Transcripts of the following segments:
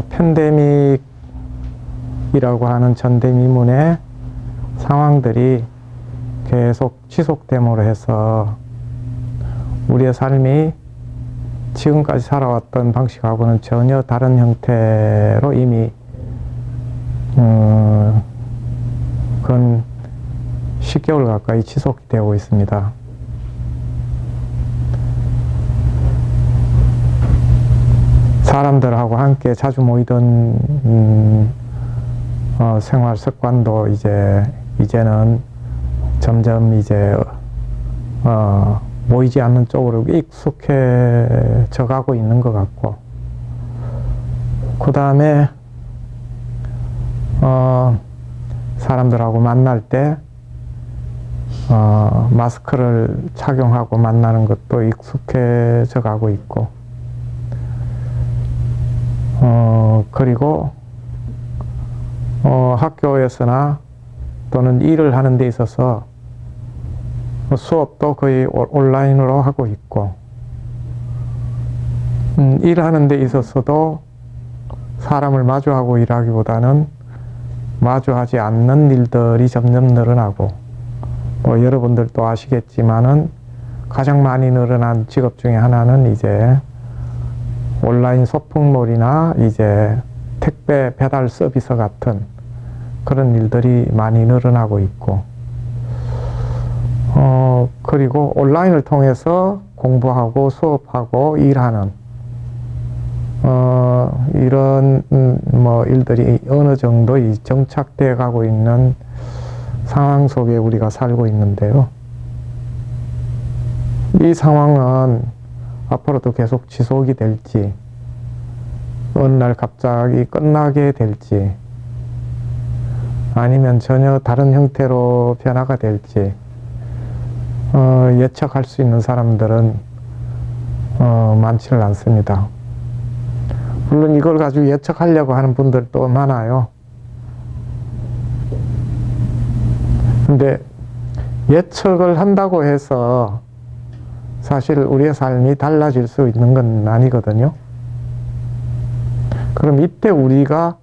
팬데믹이라고 하는 전대미문의 상황들이 계속 지속됨으로 해서 우리의 삶이 지금까지 살아왔던 방식하고는 전혀 다른 형태로 이미 근 10개월 가까이 지속되고 있습니다. 사람들하고 함께 자주 모이던 생활 습관도 이제는 점점 모이지 않는 쪽으로 익숙해져 가고 있는 것 같고, 그 다음에 사람들하고 만날 때 마스크를 착용하고 만나는 것도 익숙해져 가고 있고, 그리고 학교에서나 또는 일을 하는 데 있어서 수업도 거의 온라인으로 하고 있고, 일하는 데 있어서도 사람을 마주하고 일하기보다는 마주하지 않는 일들이 점점 늘어나고, 여러분들도 아시겠지만은 가장 많이 늘어난 직업 중에 하나는 온라인 쇼핑몰이나 택배 배달 서비스 같은 그런 일들이 많이 늘어나고 있고, 그리고 온라인을 통해서 공부하고 수업하고 일하는 이런 일들이 어느 정도 정착되어 가고 있는 상황 속에 우리가 살고 있는데요. 이 상황은 앞으로도 계속 지속이 될지, 어느 날 갑자기 끝나게 될지, 아니면 전혀 다른 형태로 변화가 될지 예측할 수 있는 사람들은 많지는 않습니다. 물론 이걸 가지고 예측하려고 하는 분들도 많아요. 근데 예측을 한다고 해서 사실 우리의 삶이 달라질 수 있는 건 아니거든요. 그럼 이때 우리가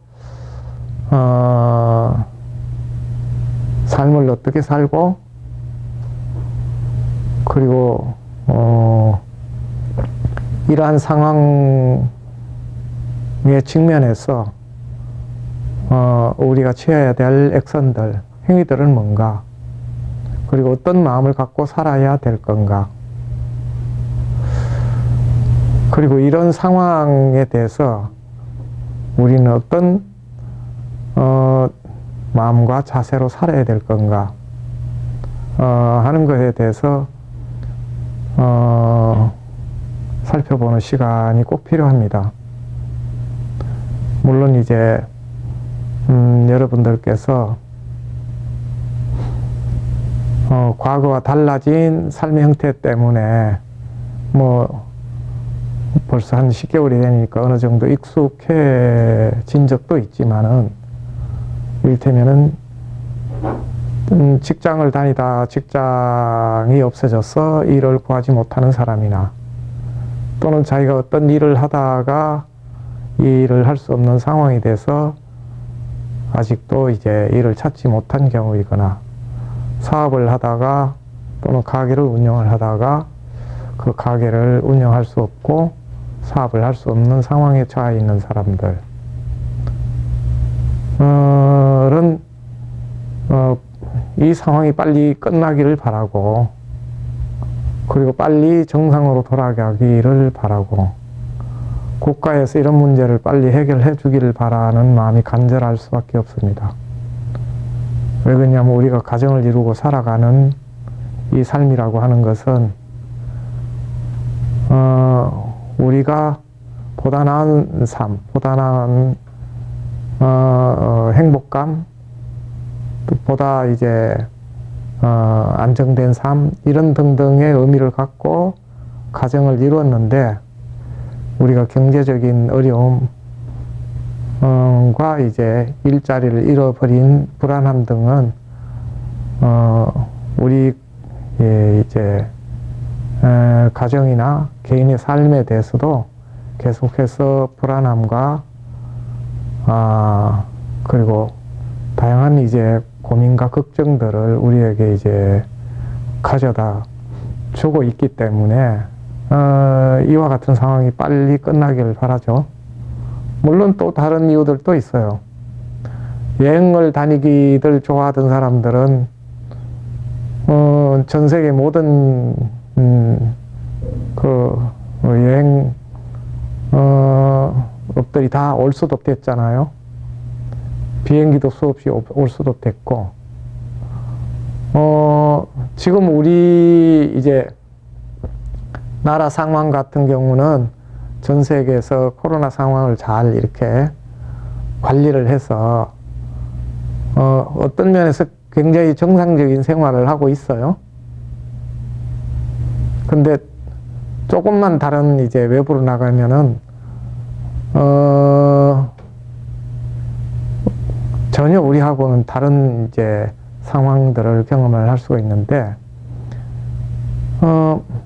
삶을 어떻게 살고, 그리고 이러한 상황에 직면해서 우리가 취해야 될 액션들, 행위들은 뭔가, 그리고 어떤 마음을 갖고 살아야 될 건가, 그리고 이런 상황에 대해서 우리는 어떤 마음과 자세로 살아야 될 건가 하는 것에 대해서 살펴보는 시간이 꼭 필요합니다. 물론 여러분들께서 과거와 달라진 삶의 형태 때문에 벌써 한 10개월이 되니까 어느 정도 익숙해진 적도 있지만은, 이를테면은 직장을 다니다 직장이 없어져서 일을 구하지 못하는 사람이나, 또는 자기가 어떤 일을 하다가 이 일을 할 수 없는 상황이 돼서 아직도 일을 찾지 못한 경우이거나, 사업을 하다가 또는 가게를 운영을 하다가 그 가게를 운영할 수 없고 사업을 할 수 없는 상황에 처해 있는 사람들은 이 상황이 빨리 끝나기를 바라고, 그리고 빨리 정상으로 돌아가기를 바라고, 국가에서 이런 문제를 빨리 해결해 주기를 바라는 마음이 간절할 수밖에 없습니다. 왜 그러냐면 우리가 가정을 이루고 살아가는 이 삶이라고 하는 것은 우리가 보다 나은 삶, 보다 나은 행복감, 보다 안정된 삶, 이런 등등의 의미를 갖고 가정을 이루었는데, 우리가 경제적인 어려움 과 일자리를 잃어버린 불안함 등은 우리 가정이나 개인의 삶에 대해서도 계속해서 불안함과 그리고 다양한 이제 고민과 걱정들을 우리에게 이제 가져다 주고 있기 때문에 이와 같은 상황이 빨리 끝나기를 바라죠. 물론 또 다른 이유들도 있어요. 여행을 다니기를 좋아하던 사람들은 전 세계 모든 여행 업들이 다 올 수도 됐잖아요. 비행기도 수없이 올 수도 됐고, 지금 우리 이제 나라 상황 같은 경우는 전 세계에서 코로나 상황을 잘 이렇게 관리를 해서 어떤 면에서 굉장히 정상적인 생활을 하고 있어요. 근데 조금만 다른 이제 외부로 나가면은 전혀 우리하고는 다른 이제 상황들을 경험을 할 수가 있는데,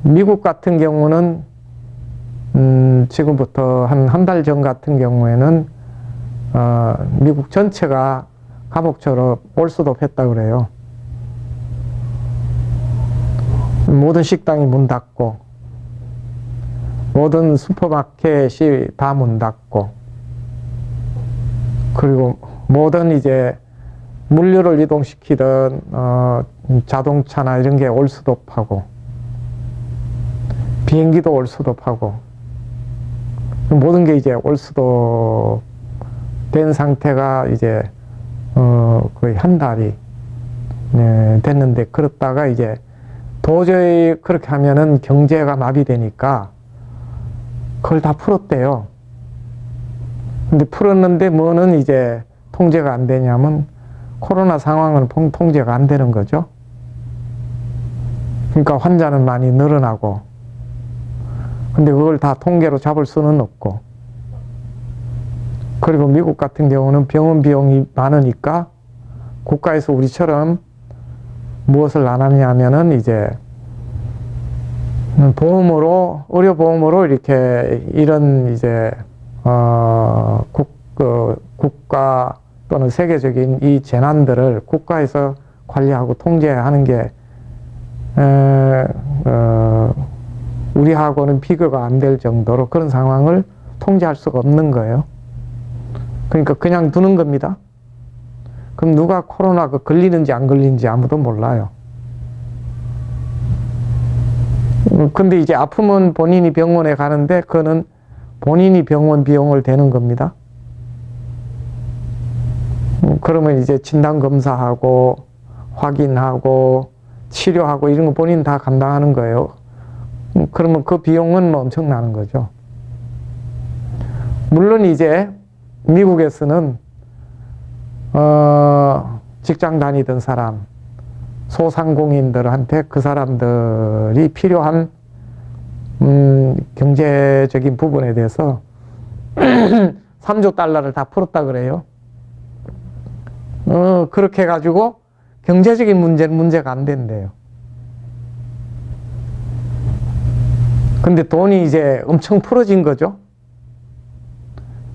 미국 같은 경우는 지금부터 한 달 전 같은 경우에는 미국 전체가 감옥처럼 올수도했다 그래요. 모든 식당이 문 닫고, 모든 슈퍼마켓이 다 문 닫고, 그리고 모든 이제 물류를 이동시키던 자동차나 이런 게 올수도하고, 비행기도 올수도하고, 모든 게 이제 올수도 된 상태가 이제 거의 한 달이 됐는데, 그렇다가 이제 도저히 그렇게 하면은 경제가 마비되니까 그걸 다 풀었대요. 근데 풀었는데 뭐는 이제 통제가 안 되냐면 코로나 상황은 통제가 안 되는 거죠. 그러니까 환자는 많이 늘어나고, 근데 그걸 다 통계로 잡을 수는 없고, 그리고 미국 같은 경우는 병원 비용이 많으니까 국가에서 우리처럼 무엇을 안 하냐면은 이제 보험으로, 의료보험으로 이렇게 이런 이제 국가 또는 세계적인 이 재난들을 국가에서 관리하고 통제하는 게 우리하고는 비교가 안 될 정도로 그런 상황을 통제할 수가 없는 거예요. 그러니까 그냥 두는 겁니다. 그럼 누가 코로나 걸리는지 안 걸리는지 아무도 몰라요. 근데 이제 아프면 본인이 병원에 가는데 그거는 본인이 병원 비용을 대는 겁니다. 그러면 이제 진단검사하고 확인하고 치료하고 이런 거 본인 다 감당하는 거예요. 그러면 그 비용은 뭐 엄청나는 거죠. 물론 이제 미국에서는 직장 다니던 사람, 소상공인들한테 그 사람들이 필요한 경제적인 부분에 대해서 3조 달러를 다 풀었다 그래요. 그렇게 해가지고 경제적인 문제는 문제가 안 된대요. 근데 돈이 이제 엄청 풀어진 거죠.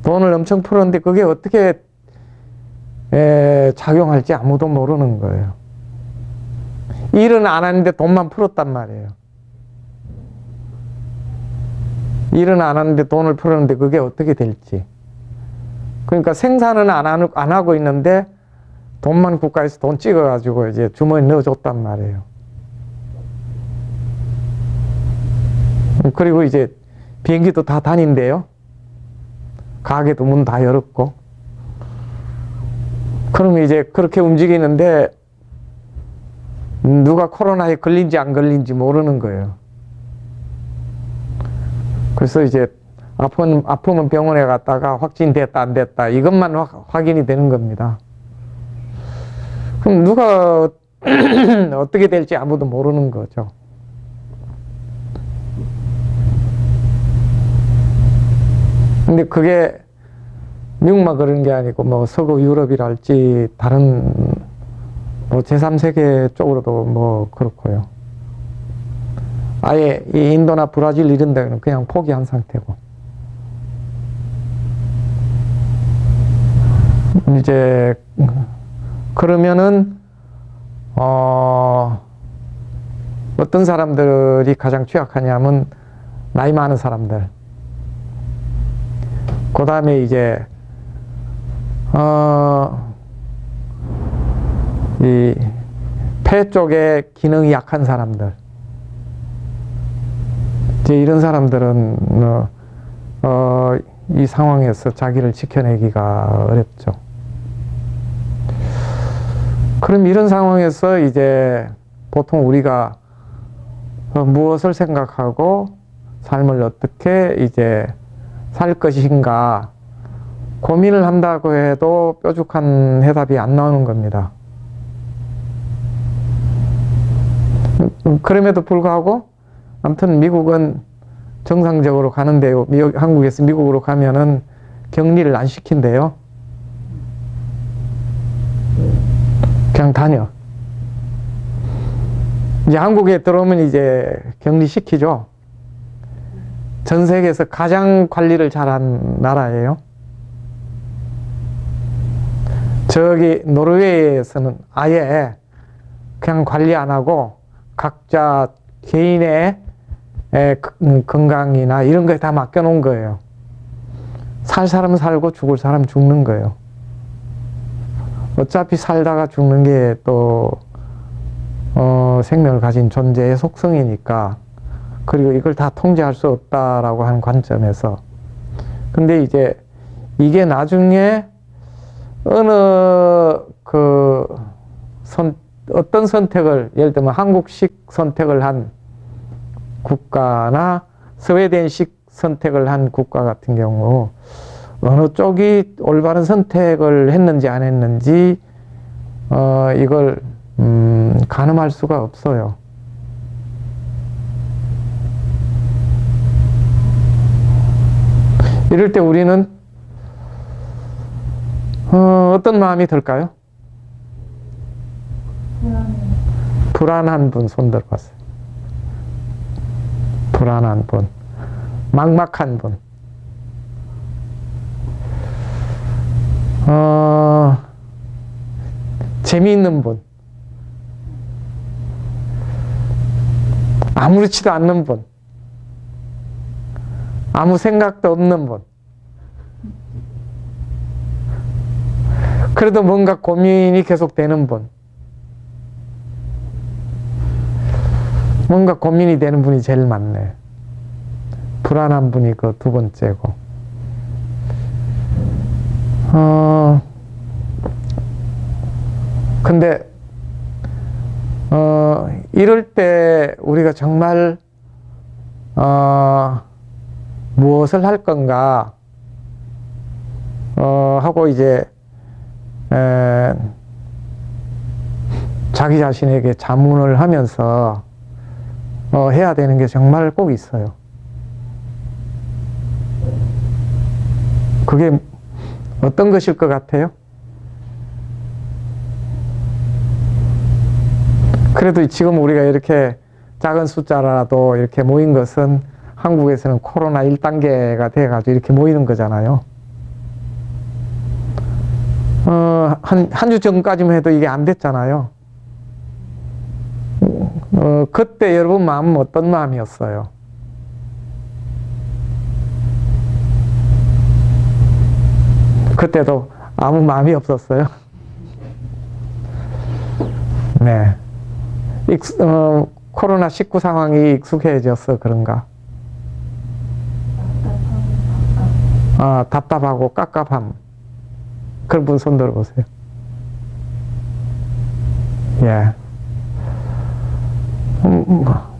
돈을 엄청 풀었는데 그게 어떻게 작용할지 아무도 모르는 거예요. 일은 안 하는데 돈만 풀었단 말이에요. 일은 안 하는데 돈을 풀었는데 그게 어떻게 될지. 그러니까 생산은 안 하고 있는데 돈만 국가에서 돈 찍어가지고 이제 주머니에 넣어줬단 말이에요. 그리고 이제 비행기도 다 다닌대요. 가게도 문 다 열었고. 그러면 이제 그렇게 움직이는데 누가 코로나에 걸린지 안 걸린지 모르는 거예요. 그래서 이제 아프면 병원에 갔다가 확진됐다 안 됐다 이것만 확인이 되는 겁니다. 그럼 누가 어떻게 될지 아무도 모르는 거죠. 근데 그게 미국만 그런 게 아니고 뭐 서구 유럽이랄지 다른 뭐 제3세계 쪽으로도 뭐 그렇고요. 아예 이 인도나 브라질 이런 데는 그냥 포기한 상태고. 이제 그러면은 어떤 사람들이 가장 취약하냐면 나이 많은 사람들. 그 다음에 이제 이 폐 쪽에 기능이 약한 사람들. 이제 이런 사람들은 이 상황에서 자기를 지켜내기가 어렵죠. 그럼 이런 상황에서 이제 보통 우리가 무엇을 생각하고 삶을 어떻게 이제 살 것인가 고민을 한다고 해도 뾰족한 해답이 안 나오는 겁니다. 그럼에도 불구하고 아무튼 미국은 정상적으로 가는데요. 한국에서 미국으로 가면은 격리를 안 시킨대요. 그냥 다녀. 이제 한국에 들어오면 이제 격리시키죠. 전 세계에서 가장 관리를 잘한 나라예요. 저기 노르웨이에서는 아예 그냥 관리 안 하고 각자 개인의 건강이나 이런 거에 다 맡겨놓은 거예요. 살 사람 살고 죽을 사람 죽는 거예요. 어차피 살다가 죽는 게 또 생명을 가진 존재의 속성이니까, 그리고 이걸 다 통제할 수 없다라고 하는 관점에서. 근데 이제 이게 나중에 어느 어떤 선택을, 예를 들면 한국식 선택을 한 국가나 스웨덴식 선택을 한 국가 같은 경우 어느 쪽이 올바른 선택을 했는지 안 했는지 이걸 가늠할 수가 없어요. 이럴 때 우리는 어떤 마음이 들까요? 불안한 분 손 들어봤어요. 불안한 분, 막막한 분. 재미있는 분, 아무렇지도 않는 분, 아무 생각도 없는 분. 그래도 뭔가 고민이 계속 되는 분. 뭔가 고민이 되는 분이 제일 많네. 불안한 분이 그 두 번째고. 근데 이럴 때 우리가 정말 무엇을 할 건가 하고 이제 자기 자신에게 자문을 하면서 해야 되는 게 정말 꼭 있어요. 그게 어떤 것일 것 같아요? 그래도 지금 우리가 이렇게 작은 숫자라도 이렇게 모인 것은 한국에서는 코로나 1단계가 돼가지고 이렇게 모이는 거잖아요. 한 주 전까지만 해도 이게 안 됐잖아요. 그때 여러분 마음은 어떤 마음이었어요? 그때도 아무 마음이 없었어요. 네. 코로나19 상황이 익숙해져서 그런가? 답답하고 깝깝함. 그런 분 손 들어보세요. 예.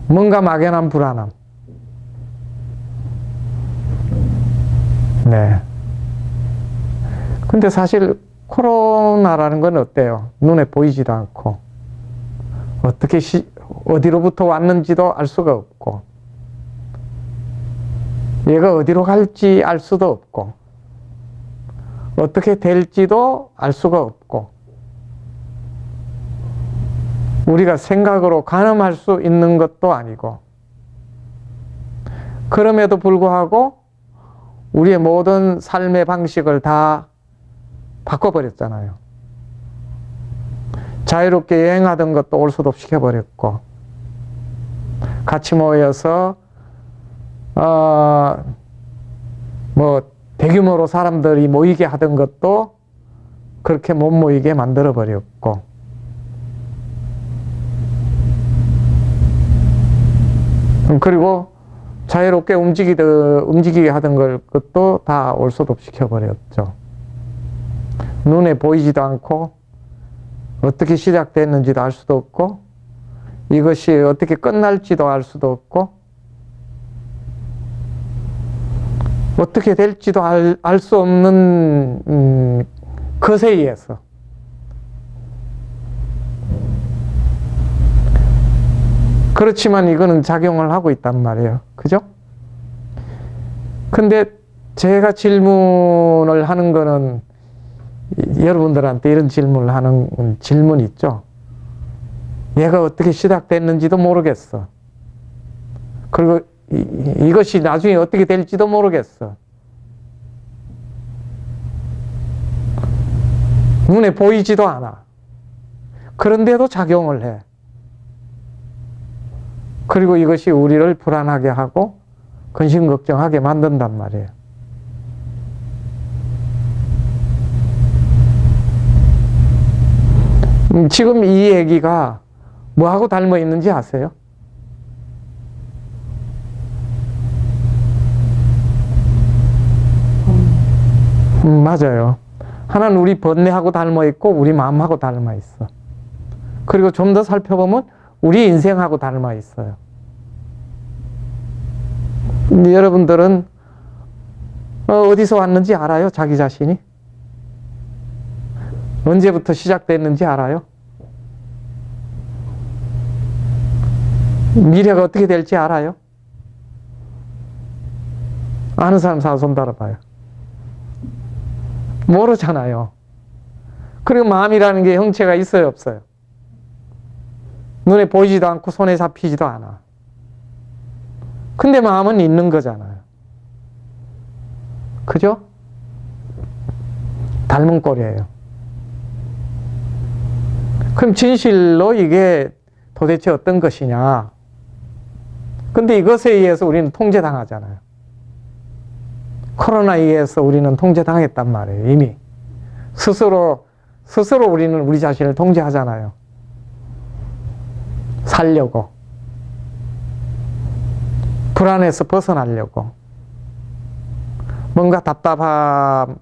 뭔가 막연한 불안함. 네. 근데 사실 코로나라는 건 어때요? 눈에 보이지도 않고 어떻게 어디로부터 왔는지도 알 수가 없고 얘가 어디로 갈지 알 수도 없고 어떻게 될지도 알 수가 없고 우리가 생각으로 가늠할 수 있는 것도 아니고 그럼에도 불구하고 우리의 모든 삶의 방식을 다 바꿔버렸잖아요. 자유롭게 여행하던 것도 올 수도 없이 시켜버렸고, 같이 모여서 뭐 대규모로 사람들이 모이게 하던 것도 그렇게 못 모이게 만들어 버렸고, 그리고 자유롭게 움직이게 하던 것도 다 올 수도 없이 시켜버렸죠. 눈에 보이지도 않고 어떻게 시작됐는지도 알 수도 없고, 이것이 어떻게 끝날지도 알 수도 없고, 어떻게 될지도 알 수 없는 것에 의해서 그렇지만 이거는 작용을 하고 있단 말이에요. 그죠? 근데 제가 질문을 하는 거는 여러분들한테 이런 질문을 하는 질문 있죠. 얘가 어떻게 시작됐는지도 모르겠어. 그리고 이것이 나중에 어떻게 될지도 모르겠어. 눈에 보이지도 않아. 그런데도 작용을 해. 그리고 이것이 우리를 불안하게 하고 근심걱정하게 만든단 말이에요. 지금 이 얘기가 뭐하고 닮아 있는지 아세요? 맞아요. 하나는 우리 번뇌하고 닮아 있고 우리 마음하고 닮아 있어. 그리고 좀 더 살펴보면 우리 인생하고 닮아 있어요. 근데 여러분들은 어디서 왔는지 알아요? 자기 자신이? 언제부터 시작됐는지 알아요? 미래가 어떻게 될지 알아요? 아는 사람 손 들어봐요. 모르잖아요. 그리고 마음이라는 게 형체가 있어요, 없어요? 눈에 보이지도 않고 손에 잡히지도 않아. 근데 마음은 있는 거잖아요. 그죠? 닮은 꼴이에요. 그럼 진실로 이게 도대체 어떤 것이냐? 근데 이것에 의해서 우리는 통제당하잖아요. 코로나에 의해서 우리는 통제당했단 말이에요, 이미. 스스로 우리는 우리 자신을 통제하잖아요. 살려고. 불안해서 벗어나려고. 뭔가 답답함에서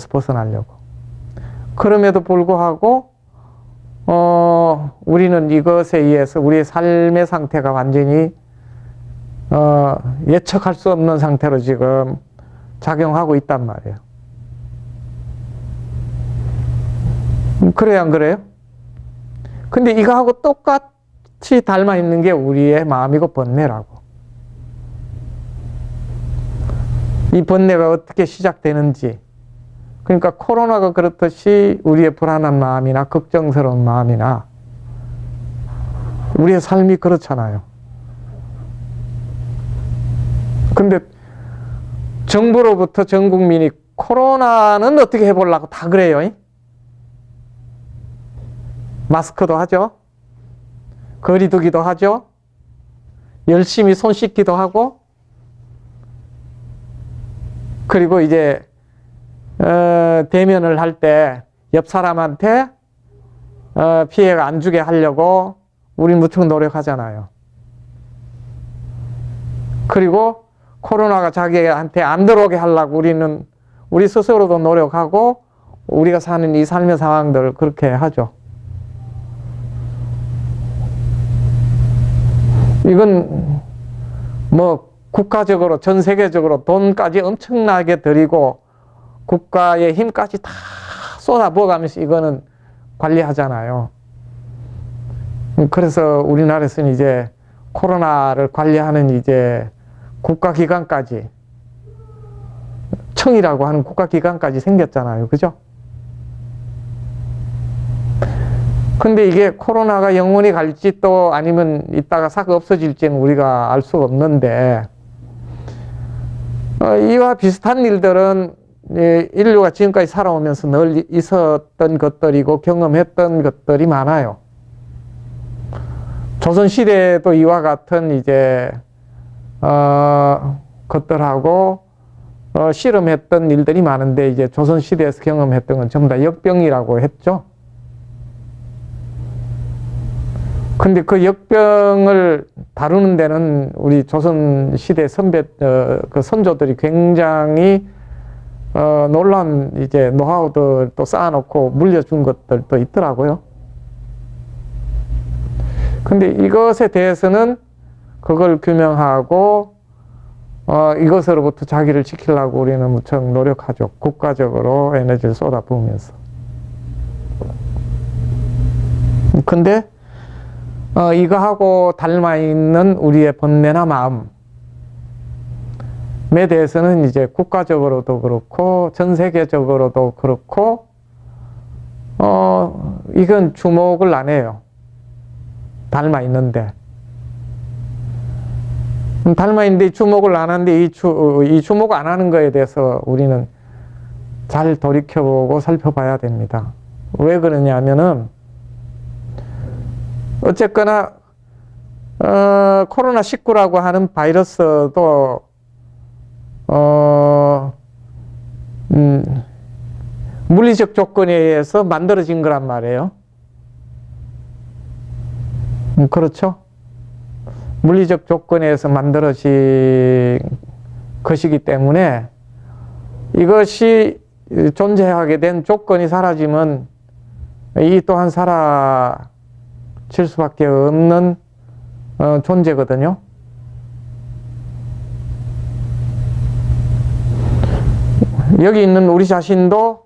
벗어나려고. 그럼에도 불구하고, 우리는 이것에 의해서 우리의 삶의 상태가 완전히, 예측할 수 없는 상태로 지금 작용하고 있단 말이에요. 그래요, 안 그래요? 근데 이거하고 똑같이 닮아 있는 게 우리의 마음이고 번뇌라고. 이 번뇌가 어떻게 시작되는지. 그러니까 코로나가 그렇듯이 우리의 불안한 마음이나 걱정스러운 마음이나 우리의 삶이 그렇잖아요. 근데 정부로부터 전 국민이 코로나는 어떻게 해보려고 다 그래요. 마스크도 하죠. 거리두기도 하죠. 열심히 손 씻기도 하고. 그리고 이제 대면을 할 때 옆 사람한테 피해가 안 주게 하려고 우린 무척 노력하잖아요. 그리고 코로나가 자기한테 안 들어오게 하려고 우리 스스로도 노력하고 우리가 사는 이 삶의 상황들을 그렇게 하죠. 이건 뭐 국가적으로 전 세계적으로 돈까지 엄청나게 들이고 국가의 힘까지 다 쏟아부어가면서 이거는 관리하잖아요. 그래서 우리나라에서는 이제 코로나를 관리하는 이제 국가기관까지, 청이라고 하는 국가기관까지 생겼잖아요. 그죠? 근데 이게 코로나가 영원히 갈지 또 아니면 이따가 싹 없어질지는 우리가 알 수가 없는데, 이와 비슷한 일들은 인류가 지금까지 살아오면서 늘 있었던 것들이고 경험했던 것들이 많아요. 조선시대에도 이와 같은 이제, 것들하고, 씨름했던 일들이 많은데, 이제 조선시대에서 경험했던 건 전부 다 역병이라고 했죠. 근데 그 역병을 다루는 데는 우리 조선시대 그 선조들이 굉장히, 놀라운 이제 노하우들 또 쌓아놓고 물려준 것들도 있더라고요. 근데 이것에 대해서는 그걸 규명하고, 이것으로부터 자기를 지키려고 우리는 무척 노력하죠. 국가적으로 에너지를 쏟아부으면서. 근데, 이거하고 닮아있는 우리의 번뇌나 마음에 대해서는 이제 국가적으로도 그렇고, 전 세계적으로도 그렇고, 이건 주목을 안 해요. 닮아있는데. 닮아있는데 주목을 안 하는데 이 주목 안 하는 거에 대해서 우리는 잘 돌이켜보고 살펴봐야 됩니다. 왜 그러냐면은, 어쨌거나, 코로나19라고 하는 바이러스도, 물리적 조건에 의해서 만들어진 거란 말이에요. 그렇죠? 물리적 조건에 의해서 만들어진 것이기 때문에 이것이 존재하게 된 조건이 사라지면 이 또한 사라질 수밖에 없는 존재거든요. 여기 있는 우리 자신도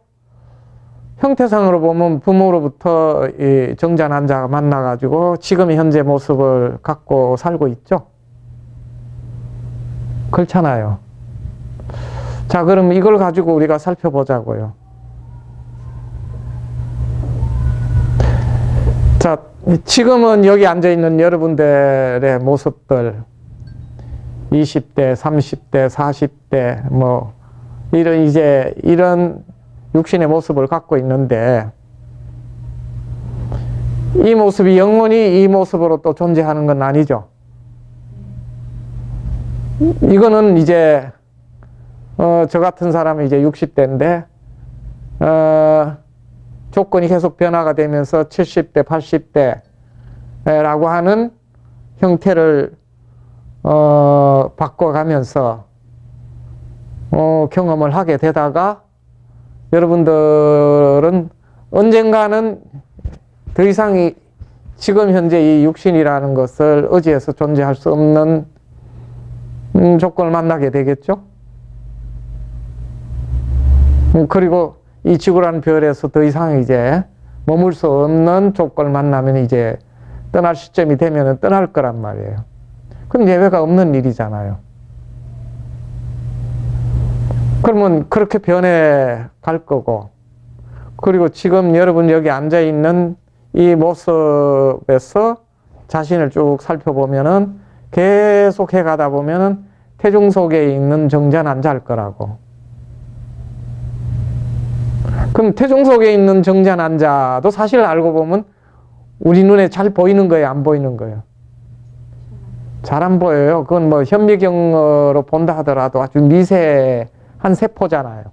형태상으로 보면 부모로부터 이 정자난자가 만나가지고 지금의 현재 모습을 갖고 살고 있죠. 그렇잖아요. 자, 그럼 이걸 가지고 우리가 살펴보자고요. 자, 지금은 여기 앉아있는 여러분들의 모습들, 20대, 30대, 40대, 뭐, 이런 육신의 모습을 갖고 있는데, 이 모습이 영원히 이 모습으로 또 존재하는 건 아니죠. 이거는 이제, 저 같은 사람은 이제 60대인데, 조건이 계속 변화가 되면서 70대, 80대라고 하는 형태를, 바꿔가면서, 경험을 하게 되다가, 여러분들은 언젠가는 더 이상 지금 현재 이 육신이라는 것을 의지해서 존재할 수 없는 조건을 만나게 되겠죠. 그리고 이 지구라는 별에서 더 이상 이제 머물 수 없는 조건을 만나면 이제 떠날 시점이 되면 떠날 거란 말이에요. 그건 예외가 없는 일이잖아요. 그러면 그렇게 변해 갈 거고, 그리고 지금 여러분 여기 앉아 있는 이 모습에서 자신을 쭉 살펴보면은 계속 해 가다 보면은 태중 속에 있는 정자난자일 거라고. 그럼 태중 속에 있는 정자난자도 사실 알고 보면 우리 눈에 잘 보이는 거예요, 안 보이는 거예요? 잘 안 보여요. 그건 뭐 현미경으로 본다 하더라도 아주 미세한 세포잖아요.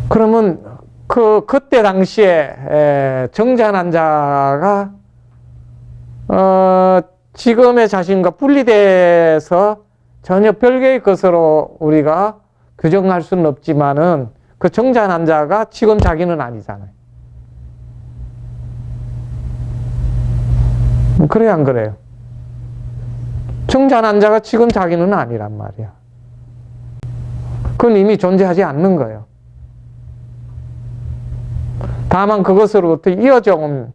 그러면 그때 당시에 정자난자가 지금의 자신과 분리돼서 전혀 별개의 것으로 우리가 규정할 수는 없지만은 그 정자난자가 지금 자기는 아니잖아요. 그래요, 안 그래요? 정자난자가 지금 자기는 아니란 말이야. 그건 이미 존재하지 않는 거예요. 다만 그것으로부터 이어져 온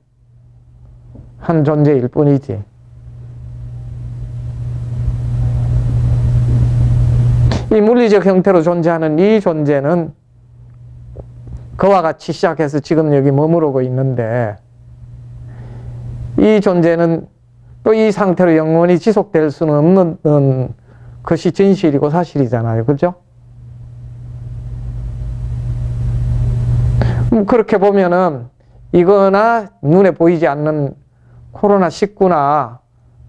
한 존재일 뿐이지. 이 물리적 형태로 존재하는 이 존재는 그와 같이 시작해서 지금 여기 머무르고 있는데, 이 존재는 또 이 상태로 영원히 지속될 수는 없는 것이 진실이고 사실이잖아요. 그죠? 그렇게 보면은 이거나 눈에 보이지 않는 코로나19나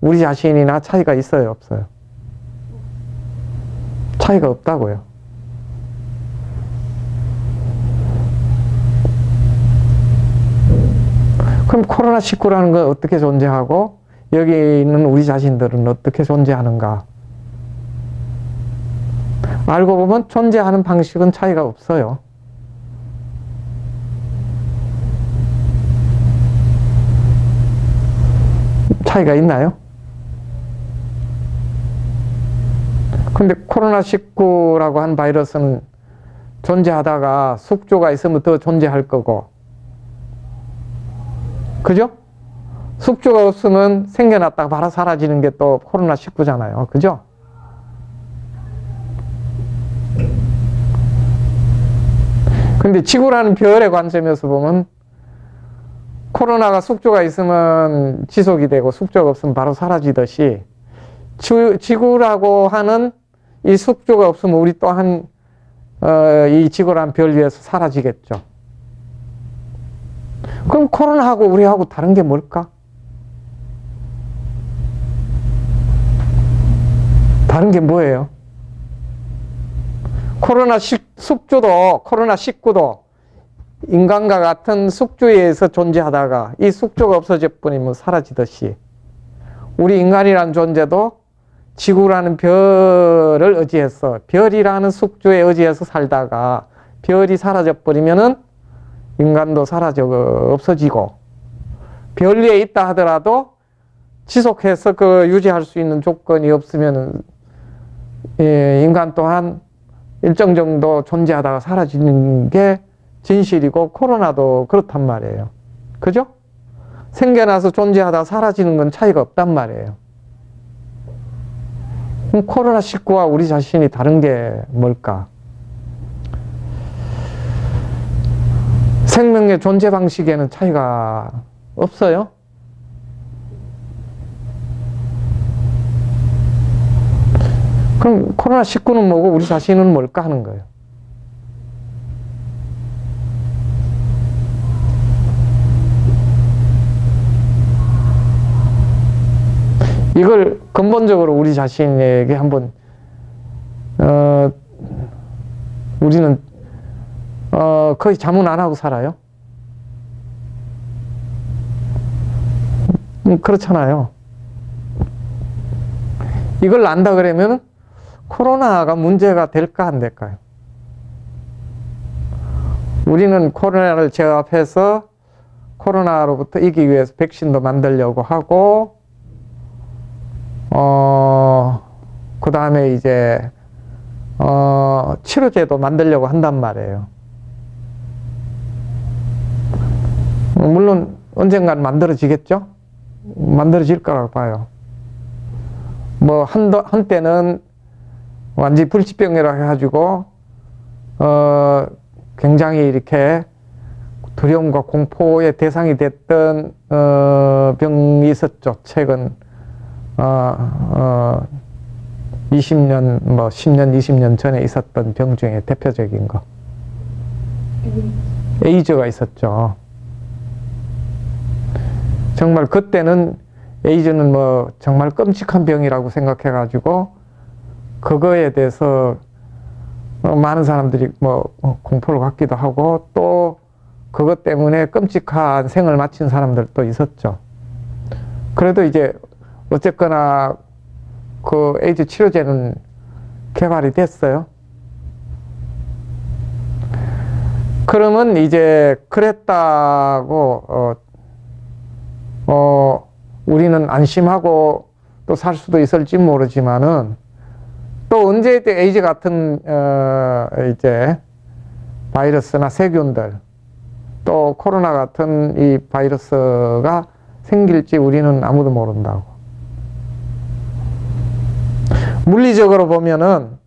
우리 자신이나 차이가 있어요, 없어요? 차이가 없다고요. 그럼 코로나19라는 건 어떻게 존재하고 여기 있는 우리 자신들은 어떻게 존재하는가? 알고 보면 존재하는 방식은 차이가 없어요. 차이가 있나요? 근데 코로나19라고 한 바이러스는 존재하다가 숙조가 있으면 더 존재할 거고, 그죠? 숙조가 없으면 생겨났다가 바로 사라지는 게 또 코로나19잖아요. 그죠? 근데 지구라는 별의 관점에서 보면 코로나가 숙조가 있으면 지속이 되고 숙조가 없으면 바로 사라지듯이 지구라고 하는 이 숙조가 없으면 우리 또한 이 지구라는 별 위에서 사라지겠죠. 그럼 코로나하고 우리하고 다른 게 뭘까? 다른 게 뭐예요? 코로나19도 인간과 같은 숙조에 의해서 존재하다가 이 숙조가 없어져 버리면 사라지듯이 우리 인간이라는 존재도 지구라는 별을 의지해서 별이라는 숙조에 의지해서 살다가 별이 사라져 버리면은 인간도 없어지고 별 위에 있다 하더라도 지속해서 유지할 수 있는 조건이 없으면은 인간 또한 일정 정도 존재하다가 사라지는 게 진실이고 코로나도 그렇단 말이에요. 그죠? 생겨나서 존재하다가 사라지는 건 차이가 없단 말이에요. 그럼 코로나19와 우리 자신이 다른 게 뭘까? 생명의 존재 방식에는 차이가 없어요? 그럼 코로나19는 뭐고 우리 자신은 뭘까 하는 거예요. 이걸 근본적으로 우리 자신에게 한번 우리는 거의 자문 안 하고 살아요. 그렇잖아요. 이걸 안다 그러면 코로나가 문제가 될까 안 될까요? 우리는 코로나를 제압해서 코로나로부터 이기기 위해서 백신도 만들려고 하고 그 다음에 이제 치료제도 만들려고 한단 말이에요. 물론 언젠간 만들어지겠죠? 만들어질 거라고 봐요. 뭐 한때는 완전히 불치병이라고 해가지고 굉장히 이렇게 두려움과 공포의 대상이 됐던 병이 있었죠. 최근 20년, 10년, 20년 전에 있었던 병 중에 대표적인 거. 에이즈가 있었죠. 정말 그때는 에이즈는 정말 끔찍한 병이라고 생각해가지고 그거에 대해서 많은 사람들이 공포를 갖기도 하고 또 그것 때문에 끔찍한 생을 마친 사람들도 있었죠. 그래도 이제 어쨌거나 그 에이즈 치료제는 개발이 됐어요. 그러면 이제 그랬다고 우리는 안심하고 또 살 수도 있을지 모르지만은 또 언제 에이즈 같은 이제 바이러스나 세균들 또 코로나 같은 이 바이러스가 생길지 우리는 아무도 모른다고. 물리적으로 보면은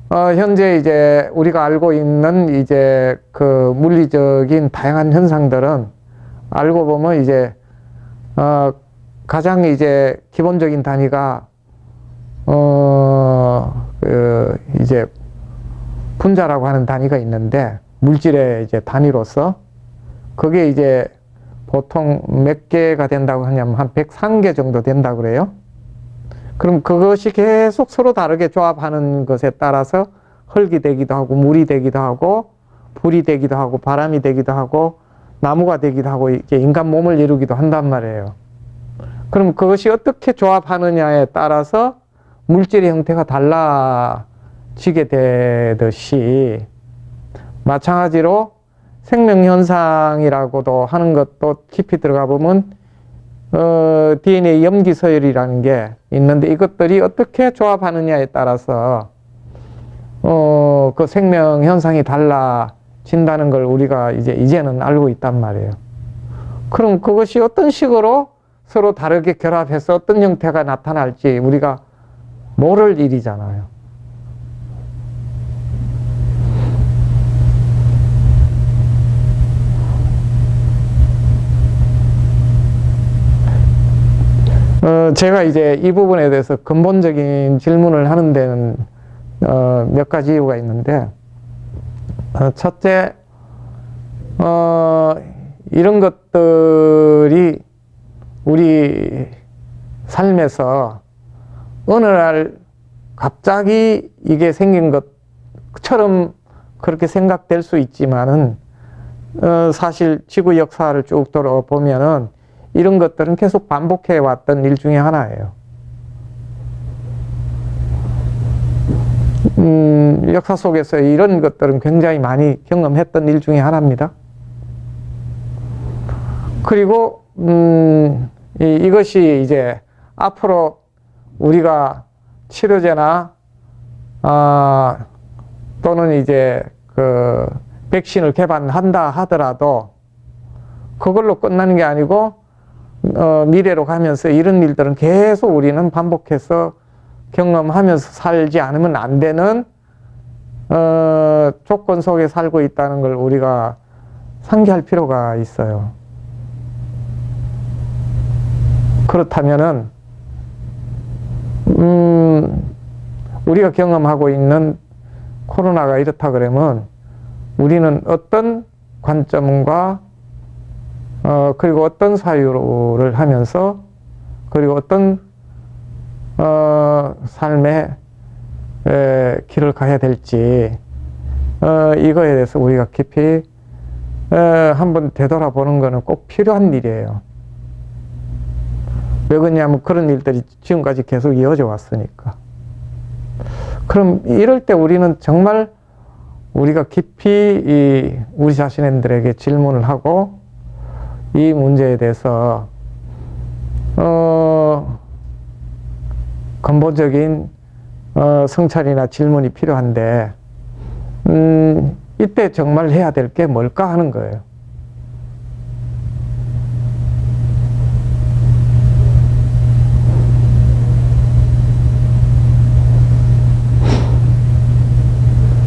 현재 이제 우리가 알고 있는 이제 그 물리적인 다양한 현상들은 알고 보면 이제 가장 이제 기본적인 단위가 이제 분자라고 하는 단위가 있는데 물질의 이제 단위로서 그게 이제 보통 몇 개가 된다고 하냐면 한 103개 정도 된다고 그래요. 그럼 그것이 계속 서로 다르게 조합하는 것에 따라서 흙이 되기도 하고 물이 되기도 하고 불이 되기도 하고 바람이 되기도 하고 나무가 되기도 하고 이게 인간 몸을 이루기도 한단 말이에요. 그럼 그것이 어떻게 조합하느냐에 따라서 물질의 형태가 달라지게 되듯이 마찬가지로 생명현상이라고도 하는 것도 깊이 들어가 보면 DNA 염기서열이라는 게 있는데 이것들이 어떻게 조합하느냐에 따라서 그 생명현상이 달라진다는 걸 우리가 이제는 알고 있단 말이에요. 그럼 그것이 어떤 식으로 서로 다르게 결합해서 어떤 형태가 나타날지 우리가 모를 일이잖아요. 제가 이제 이 부분에 대해서 근본적인 질문을 하는 데는 몇 가지 이유가 있는데, 첫째, 이런 것들이 우리 삶에서 어느 날 갑자기 이게 생긴 것처럼 그렇게 생각될 수 있지만은 사실 지구 역사를 쭉 돌아보면은 이런 것들은 계속 반복해 왔던 일 중에 하나예요. 역사 속에서 이런 것들은 굉장히 많이 경험했던 일 중에 하나입니다. 그리고 이것이 이제 앞으로 우리가 치료제나 또는 이제 그 백신을 개발한다 하더라도 그걸로 끝나는 게 아니고 미래로 가면서 이런 일들은 계속 우리는 반복해서 경험하면서 살지 않으면 안 되는 조건 속에 살고 있다는 걸 우리가 상기할 필요가 있어요. 그렇다면은 우리가 경험하고 있는 코로나가 이렇다 그러면 우리는 어떤 관점과 그리고 어떤 사유를 하면서 그리고 어떤 삶의 길을 가야 될지 이거에 대해서 우리가 깊이 한번 되돌아보는 것은 꼭 필요한 일이에요. 왜 그러냐면 그런 일들이 지금까지 계속 이어져 왔으니까. 그럼 이럴 때 우리는 정말 우리가 깊이 우리 자신들에게 질문을 하고 이 문제에 대해서 근본적인 성찰이나 질문이 필요한데 이때 정말 해야 될 게 뭘까 하는 거예요.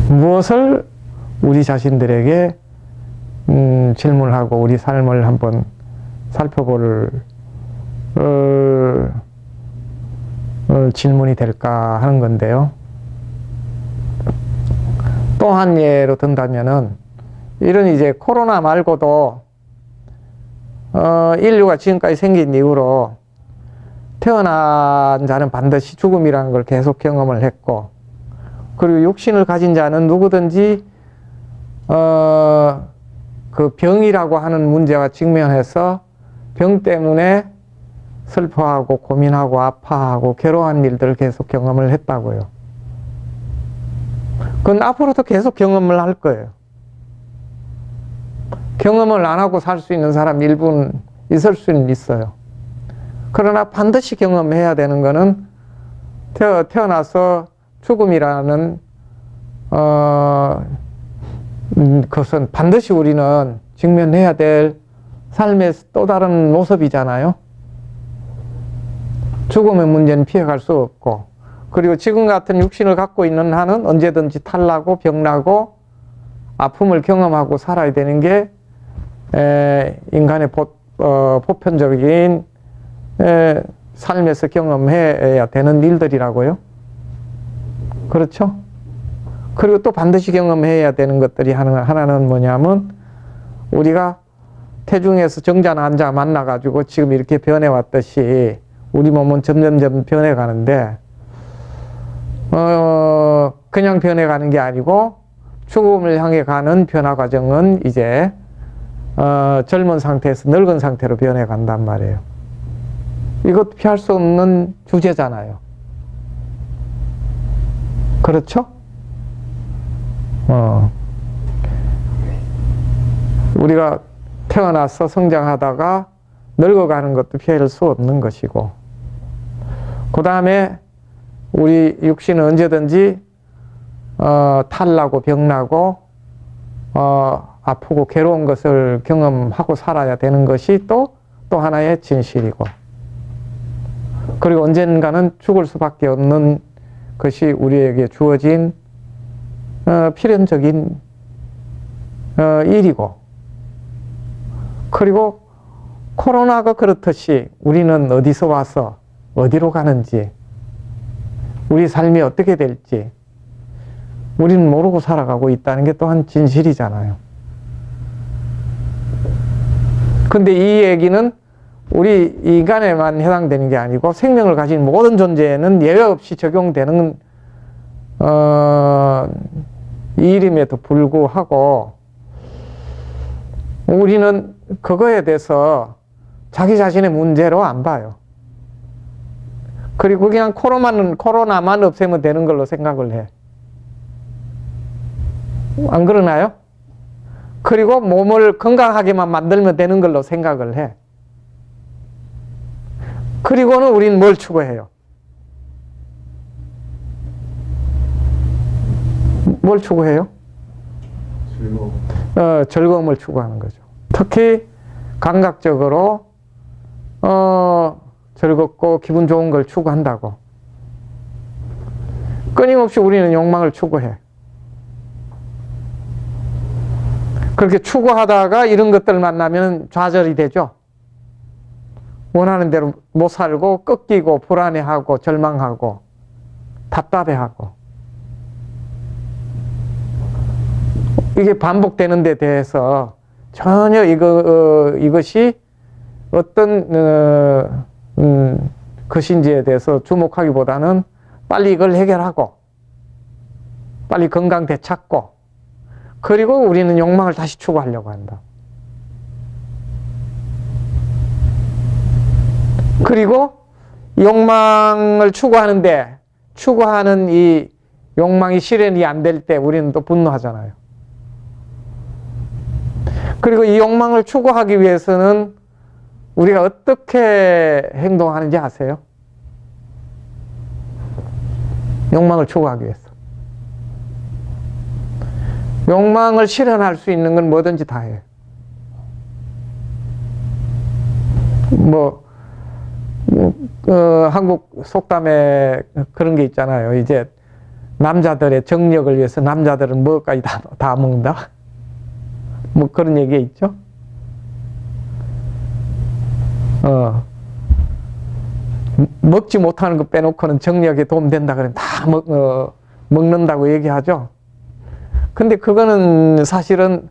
무엇을 우리 자신들에게 질문을 하고 우리 삶을 한번 살펴볼 질문이 될까 하는 건데요. 또 한 예로 든다면은 이런 이제 코로나 말고도 인류가 지금까지 생긴 이후로 태어난 자는 반드시 죽음이라는 걸 계속 경험을 했고, 그리고 육신을 가진 자는 누구든지 그 병이라고 하는 문제와 직면해서 병 때문에 슬퍼하고 고민하고 아파하고 괴로워하는 일들을 계속 경험을 했다고요. 그건 앞으로도 계속 경험을 할 거예요. 경험을 안 하고 살 수 있는 사람 일부는 있을 수는 있어요. 그러나 반드시 경험해야 되는 거는 태어나서 죽음이라는 그것은 반드시 우리는 직면해야 될 삶의 또 다른 모습이잖아요. 죽음의 문제는 피해갈 수 없고, 그리고 지금 같은 육신을 갖고 있는 한은 언제든지 탈나고 병나고 아픔을 경험하고 살아야 되는 게 인간의 보편적인 삶에서 경험해야 되는 일들이라고요. 그렇죠? 그리고 또 반드시 경험해야 되는 것들이 하나는 뭐냐면, 우리가 태중에서 정자, 난자 만나가지고 지금 이렇게 변해왔듯이 우리 몸은 점점점 변해가는데, 그냥 변해가는 게 아니고 죽음을 향해 가는 변화 과정은 이제 젊은 상태에서 늙은 상태로 변해간단 말이에요. 이것 피할 수 없는 주제잖아요. 그렇죠? 우리가 태어나서 성장하다가 늙어가는 것도 피할 수 없는 것이고, 그 다음에 우리 육신은 언제든지 탈나고 병나고 아프고 괴로운 것을 경험하고 살아야 되는 것이 또 하나의 진실이고, 그리고 언젠가는 죽을 수밖에 없는 것이 우리에게 주어진 필연적인 일이고, 그리고 코로나가 그렇듯이 우리는 어디서 와서 어디로 가는지, 우리 삶이 어떻게 될지 우리는 모르고 살아가고 있다는 게 또한 진실이잖아요. 근데 이 얘기는 우리 인간에만 해당되는 게 아니고 생명을 가진 모든 존재에는 예외 없이 적용되는 일임에도 불구하고 우리는 그거에 대해서 자기 자신의 문제로 안 봐요. 그리고 그냥 코로나만 없애면 되는 걸로 생각을 해. 안 그러나요? 그리고 몸을 건강하게만 만들면 되는 걸로 생각을 해. 그리고는 우리는 뭘 추구해요? 뭘 추구해요? 즐거움을 추구하는 거죠. 특히 감각적으로 즐겁고 기분 좋은 걸 추구한다고. 끊임없이 우리는 욕망을 추구해. 그렇게 추구하다가 이런 것들을 만나면 좌절이 되죠. 원하는 대로 못 살고 꺾이고 불안해하고 절망하고 답답해하고, 이게 반복되는 데 대해서 전혀 이것이 어떤 것인지에 대해서 주목하기보다는 빨리 이걸 해결하고 빨리 건강 되찾고, 그리고 우리는 욕망을 다시 추구하려고 한다. 그리고 욕망을 추구하는데 추구하는 이 욕망이 실현이 안 될 때 우리는 또 분노하잖아요. 그리고 이 욕망을 추구하기 위해서는 우리가 어떻게 행동하는지 아세요? 욕망을 추구하기 위해서. 욕망을 실현할 수 있는 건 뭐든지 다 해요. 한국 속담에 그런 게 있잖아요. 이제 남자들의 정력을 위해서 남자들은 뭐까지 다 먹는다? 뭐 그런 얘기가 있죠. 먹지 못하는 거 빼놓고는 정력에 도움된다 그러면 다 먹는다고 얘기하죠. 근데 그거는 사실은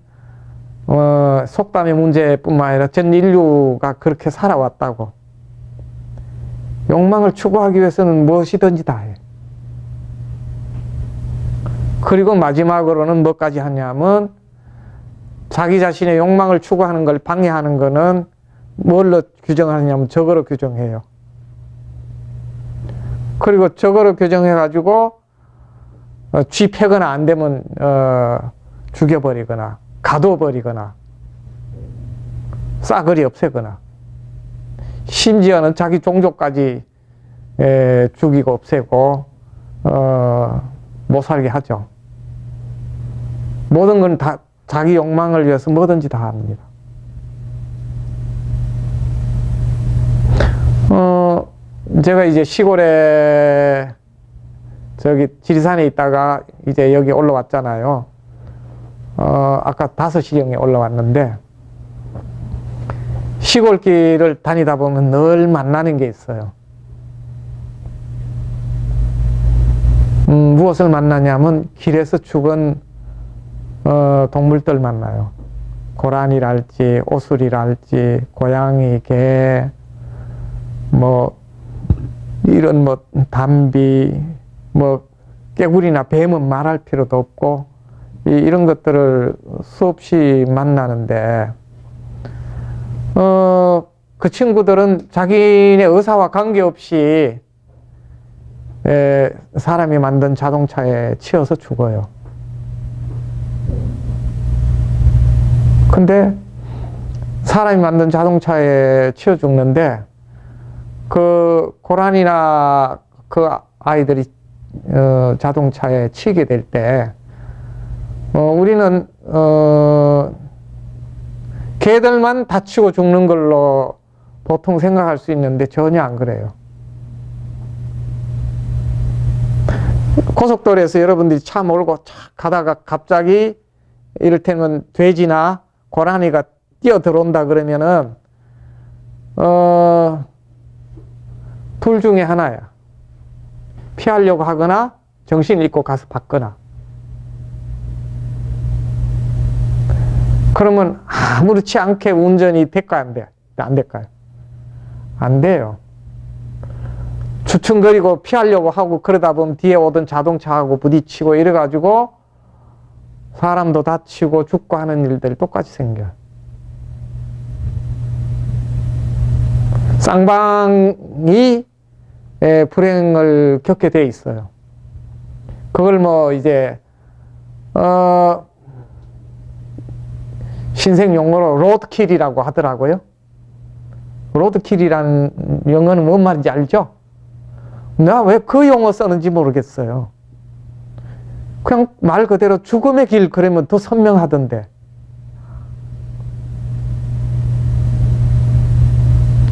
속담의 문제뿐만 아니라 전 인류가 그렇게 살아왔다고. 욕망을 추구하기 위해서는 무엇이든지 다 해. 그리고 마지막으로는 뭐까지 하냐면 자기 자신의 욕망을 추구하는 걸 방해하는 거는 뭘로 규정하느냐면 저거로 규정해요. 그리고 저거로 규정해가지고 쥐패거나 안 되면 죽여버리거나 가둬버리거나 싸그리 없애거나, 심지어는 자기 종족까지 죽이고 없애고 못 살게 하죠. 모든 건 다 자기 욕망을 위해서 뭐든지 다 합니다. 제가 이제 시골에 저기 지리산에 있다가 이제 여기 올라왔잖아요. 아까 5시경에 올라왔는데, 시골길을 다니다 보면 늘 만나는 게 있어요. 무엇을 만나냐면 길에서 죽은 동물들 만나요. 고라니랄지 오수리랄지 고양이, 개, 뭐 이런 뭐 담비, 뭐 깨구리나 뱀은 말할 필요도 없고 이런 것들을 수없이 만나는데 그 친구들은 자기네 의사와 관계없이 사람이 만든 자동차에 치여서 죽어요. 근데 사람이 만든 자동차에 치여 죽는데 그 고라니나 그 아이들이 자동차에 치게 될 때 우리는 개들만 다치고 죽는 걸로 보통 생각할 수 있는데 전혀 안 그래요. 고속도로에서 여러분들이 차 몰고 가다가 갑자기 이를테면 돼지나 고라니가 뛰어 들어온다 그러면은 둘 중에 하나야. 피하려고 하거나 정신 잃고 가서 받거나. 그러면 아무렇지 않게 운전이 될까요? 안 돼요? 안 될까요? 안 돼요. 주춤거리고 피하려고 하고 그러다 보면 뒤에 오던 자동차하고 부딪히고 이래가지고 사람도 다치고 죽고 하는 일들이 똑같이 생겨요. 쌍방이 불행을 겪게 돼 있어요. 그걸 뭐 이제 신생 용어로 로드킬이라고 하더라고요. 로드킬이라는 용어는 뭔 말인지 알죠? 내가 왜 그 용어 쓰는지 모르겠어요. 그냥 말 그대로 죽음의 길 그러면 더 선명하던데.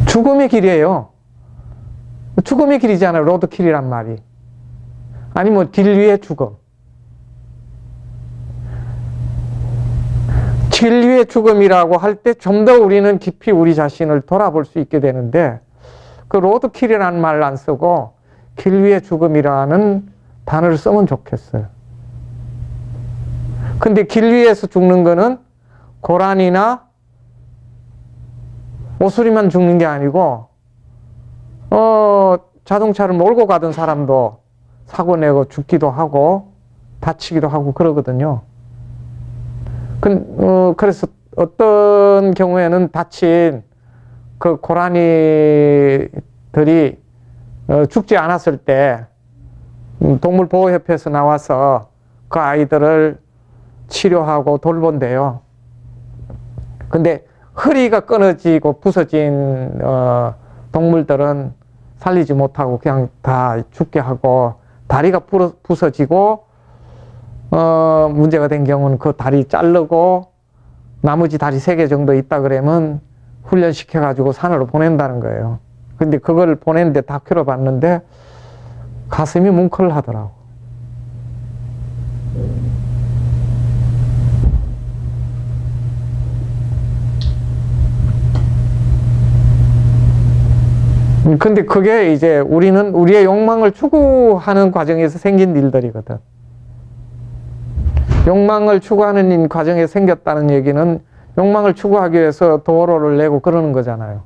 죽음의 길이에요. 죽음의 길이잖아요. 로드킬이란 말이. 아니 뭐 길 위의 죽음. 길 위의 죽음이라고 할 때 좀 더 우리는 깊이 우리 자신을 돌아볼 수 있게 되는데 그 로드킬이라는 말을 안 쓰고 길 위의 죽음이라는 단어를 쓰면 좋겠어요. 근데 길 위에서 죽는 거는 고라니나 오수리만 죽는 게 아니고 자동차를 몰고 가던 사람도 사고 내고 죽기도 하고 다치기도 하고 그러거든요. 그래서 어떤 경우에는 다친 그 고라니들이 죽지 않았을 때 동물보호협회에서 나와서 그 아이들을 치료하고 돌본대요. 근데 허리가 끊어지고 부서진 동물들은 살리지 못하고 그냥 다 죽게 하고 다리가 부서지고 문제가 된 경우는 그 다리 자르고 나머지 다리 3개 정도 있다 그러면 훈련시켜 가지고 산으로 보낸다는 거예요. 근데 그걸 보냈는데 다큐를 봤는데 가슴이 뭉클하더라고. 근데 그게 이제 우리는 우리의 욕망을 추구하는 과정에서 생긴 일들이거든. 욕망을 추구하는 과정에 생겼다는 얘기는 욕망을 추구하기 위해서 도로를 내고 그러는 거잖아요.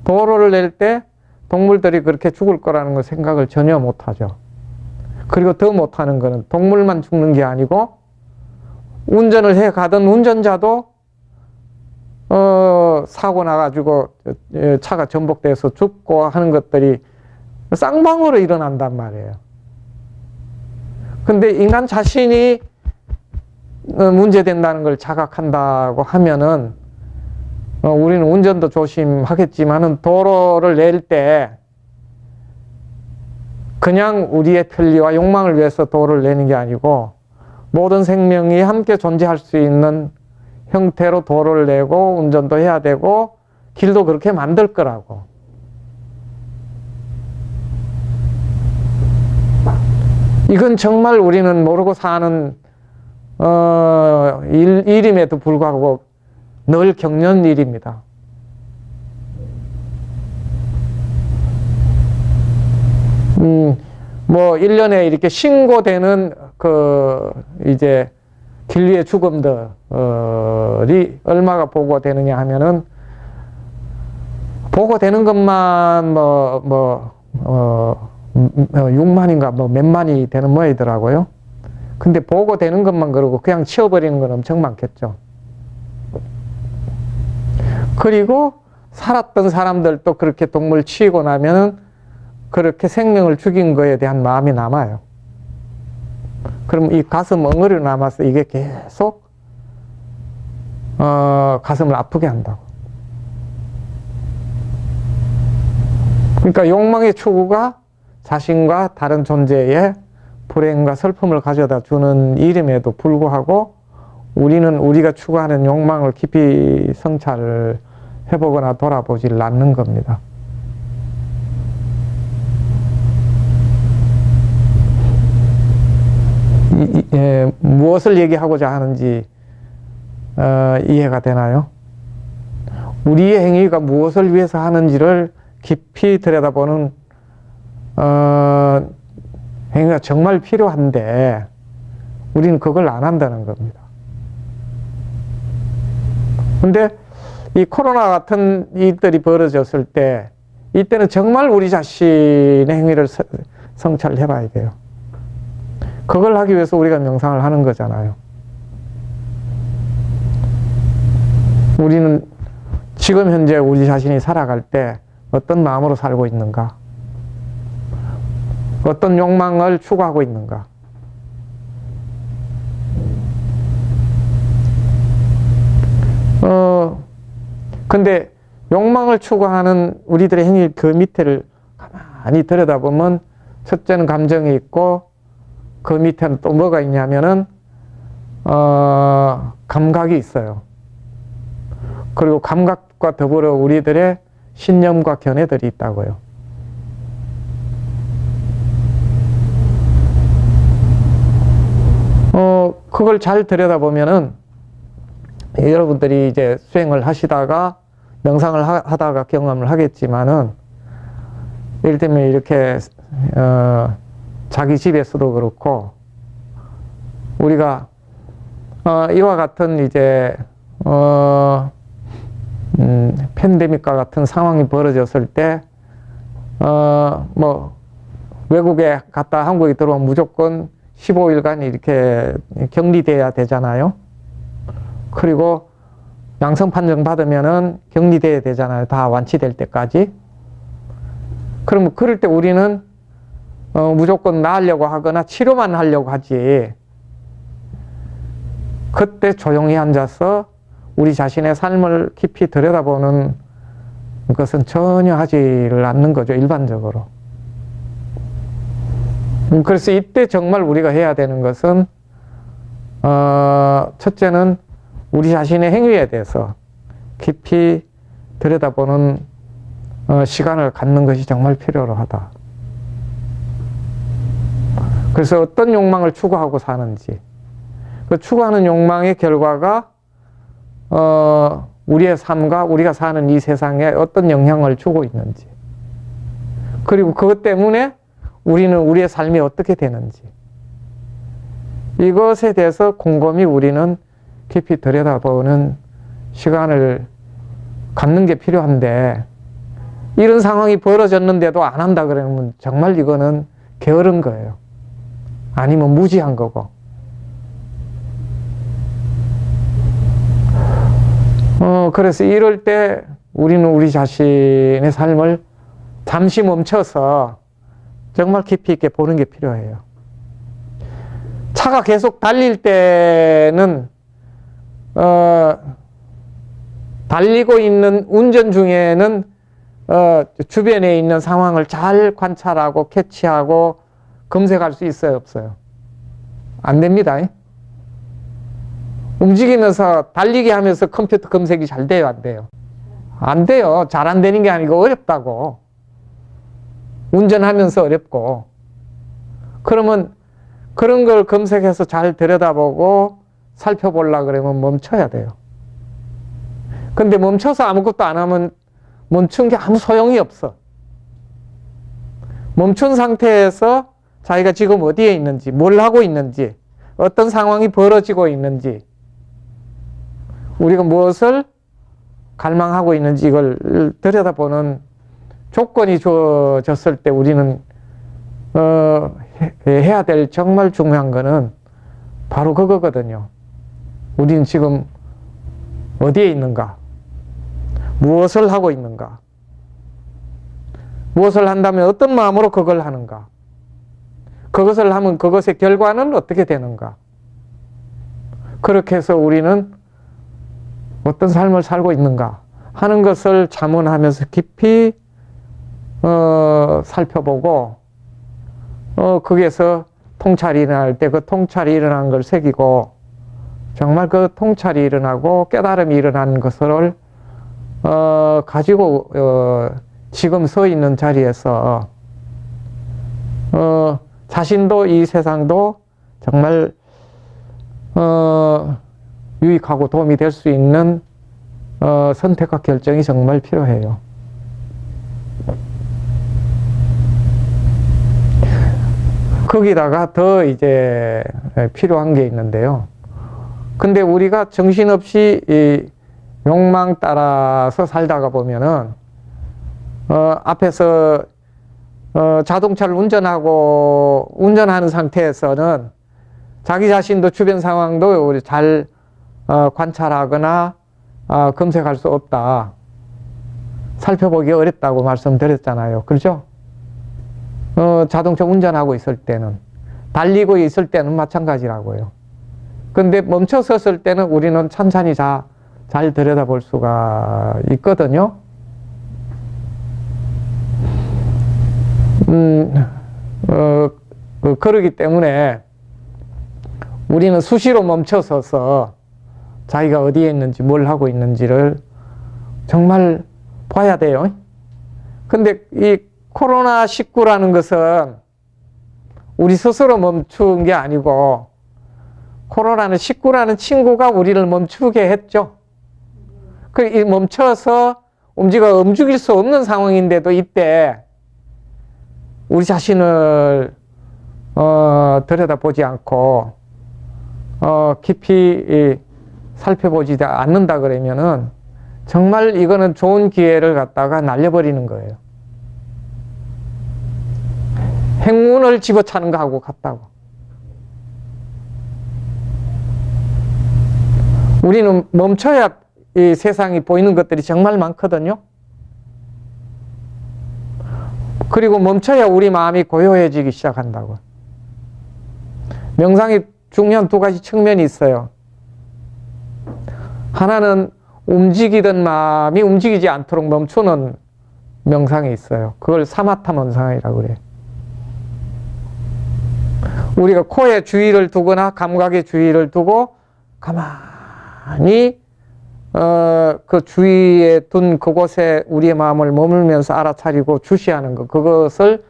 도로를 낼 때 동물들이 그렇게 죽을 거라는 걸 생각을 전혀 못 하죠. 그리고 더 못하는 거는 동물만 죽는 게 아니고 운전을 해 가던 운전자도 사고 나가지고 차가 전복돼서 죽고 하는 것들이 쌍방으로 일어난단 말이에요. 근데 인간 자신이 문제된다는 걸 자각한다고 하면은 우리는 운전도 조심하겠지만은 도로를 낼 때 그냥 우리의 편리와 욕망을 위해서 도로를 내는 게 아니고 모든 생명이 함께 존재할 수 있는 형태로 도로를 내고 운전도 해야 되고 길도 그렇게 만들 거라고. 이건 정말 우리는 모르고 사는 일임에도 불구하고 늘 겪는 일입니다. 뭐 1년에 이렇게 신고되는 이제 길 위의 죽음들이 얼마가 보고되느냐 하면은, 보고되는 것만 6만인가 몇만이 되는 모양이더라고요. 근데 보고되는 것만 그러고 그냥 치워버리는 건 엄청 많겠죠. 그리고 살았던 사람들도 그렇게 동물 치우고 나면은 그렇게 생명을 죽인 거에 대한 마음이 남아요. 그럼 이 가슴 엉어리로 남아서 이게 계속 가슴을 아프게 한다고. 그러니까 욕망의 추구가 자신과 다른 존재의 불행과 슬픔을 가져다 주는 일임에도 불구하고 우리는 우리가 추구하는 욕망을 깊이 성찰을 해보거나 돌아보질 않는 겁니다. 무엇을 얘기하고자 하는지 이해가 되나요? 우리의 행위가 무엇을 위해서 하는지를 깊이 들여다보는 행위가 정말 필요한데 우리는 그걸 안 한다는 겁니다. 근데 이 코로나 같은 일들이 벌어졌을 때 이때는 정말 우리 자신의 행위를 성찰해 봐야 돼요. 그걸 하기 위해서 우리가 명상을 하는 거잖아요. 우리는 지금 현재 우리 자신이 살아갈 때 어떤 마음으로 살고 있는가? 어떤 욕망을 추구하고 있는가? 근데 욕망을 추구하는 우리들의 행위 그 밑에를 가만히 들여다보면 첫째는 감정이 있고 그 밑에는 또 뭐가 있냐면은 감각이 있어요. 그리고 감각과 더불어 우리들의 신념과 견해들이 있다고요. 그걸 잘 들여다보면은 여러분들이 이제 수행을 하시다가 명상을 하다가 경험을 하겠지만은 이를테면 이렇게 자기 집에서도 그렇고 우리가 이와 같은 이제 팬데믹과 같은 상황이 벌어졌을 때 뭐 외국에 갔다 한국에 들어오면 무조건 15일간 이렇게 격리돼야 되잖아요. 그리고 양성 판정 받으면은 격리돼야 되잖아요. 다 완치될 때까지. 그러면 그럴 때 우리는 무조건 나으려고 하거나 치료만 하려고 하지. 그때 조용히 앉아서 우리 자신의 삶을 깊이 들여다보는 것은 전혀 하지를 않는 거죠. 일반적으로. 그래서 이때 정말 우리가 해야 되는 것은 첫째는 우리 자신의 행위에 대해서 깊이 들여다보는 시간을 갖는 것이 정말 필요로 하다. 그래서 어떤 욕망을 추구하고 사는지, 그 추구하는 욕망의 결과가 우리의 삶과 우리가 사는 이 세상에 어떤 영향을 주고 있는지, 그리고 그것 때문에 우리는 우리의 삶이 어떻게 되는지, 이것에 대해서 곰곰이 우리는 깊이 들여다보는 시간을 갖는 게 필요한데, 이런 상황이 벌어졌는데도 안 한다 그러면 정말 이거는 게으른 거예요. 아니면 무지한 거고. 그래서 이럴 때 우리는 우리 자신의 삶을 잠시 멈춰서 정말 깊이 있게 보는 게 필요해요. 차가 계속 달릴 때는 달리고 있는 운전 중에는 주변에 있는 상황을 잘 관찰하고 캐치하고 검색할 수 있어요, 없어요? 안 됩니다. 움직이면서 달리기 하면서 컴퓨터 검색이 잘 돼요, 안 돼요? 안 돼요. 잘 안 되는 게 아니고 어렵다고. 운전하면서 어렵고. 그러면 그런 걸 검색해서 잘 들여다보고 살펴보려고 그러면 멈춰야 돼요. 근데 멈춰서 아무것도 안 하면 멈춘 게 아무 소용이 없어. 멈춘 상태에서 자기가 지금 어디에 있는지, 뭘 하고 있는지, 어떤 상황이 벌어지고 있는지, 우리가 무엇을 갈망하고 있는지 이걸 들여다보는 조건이 주어졌을 때 우리는 해야 될 정말 중요한 거는 바로 그거거든요. 우리는 지금 어디에 있는가? 무엇을 하고 있는가? 무엇을 한다면 어떤 마음으로 그걸 하는가? 그것을 하면 그것의 결과는 어떻게 되는가? 그렇게 해서 우리는 어떤 삶을 살고 있는가 하는 것을 자문하면서 깊이 살펴보고 거기에서 통찰이 일어날 때 그 통찰이 일어난 걸 새기고 정말 그 통찰이 일어나고 깨달음이 일어나는 것을 가지고 지금 서 있는 자리에서 자신도 이 세상도 정말 유익하고 도움이 될 수 있는 선택과 결정이 정말 필요해요. 거기다가 더 이제 필요한 게 있는데요. 근데 우리가 정신없이 이 욕망 따라서 살다가 보면은 앞에서 자동차를 운전하는 상태에서는 자기 자신도 주변 상황도 우리 잘 관찰하거나 검색할 수 없다. 살펴보기 어렵다고 말씀드렸잖아요. 그렇죠? 자동차 운전하고 있을 때는, 달리고 있을 때는 마찬가지라고요. 근데 멈춰 섰을 때는 우리는 찬찬히 잘 들여다볼 수가 있거든요. 그러기 때문에 우리는 수시로 멈춰 서서 자기가 어디에 있는지 뭘 하고 있는지를 정말 봐야 돼요. 근데 이 코로나19라는 것은 우리 스스로 멈춘 게 아니고 코로나19라는 친구가 우리를 멈추게 했죠. 그 멈춰서 움직일 수 없는 상황인데도 이때 우리 자신을 들여다보지 않고 깊이 살펴보지 않는다 그러면은 정말 이거는 좋은 기회를 갖다가 날려버리는 거예요. 행운을 집어차는 거하고 같다고. 우리는 멈춰야 이 세상이 보이는 것들이 정말 많거든요. 그리고 멈춰야 우리 마음이 고요해지기 시작한다고. 명상이 중요한 두 가지 측면이 있어요. 하나는 움직이던 마음이 움직이지 않도록 멈추는 명상이 있어요. 그걸 사마타 명상이라고 그래요. 우리가 코에 주의를 두거나 감각에 주의를 두고 가만히 그 주위에 둔 그곳에 우리의 마음을 머물면서 알아차리고 주시하는 것, 그것을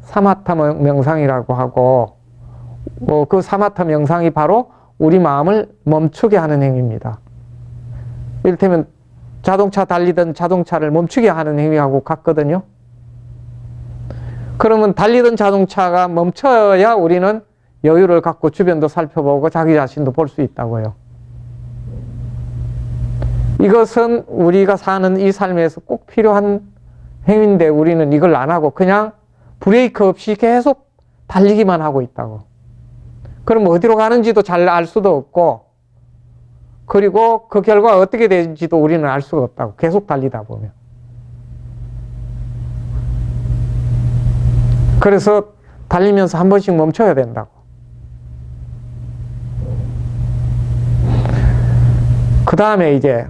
사마타 명상이라고 하고, 그 사마타 명상이 바로 우리 마음을 멈추게 하는 행위입니다. 이를테면 자동차 달리던 자동차를 멈추게 하는 행위하고 같거든요. 그러면 달리던 자동차가 멈춰야 우리는 여유를 갖고 주변도 살펴보고 자기 자신도 볼 수 있다고요. 이것은 우리가 사는 이 삶에서 꼭 필요한 행위인데 우리는 이걸 안 하고 그냥 브레이크 없이 계속 달리기만 하고 있다고. 그럼 어디로 가는지도 잘 알 수도 없고, 그리고 그 결과가 어떻게 되는지도 우리는 알 수가 없다고. 계속 달리다 보면. 그래서 달리면서 한 번씩 멈춰야 된다고. 그 다음에 이제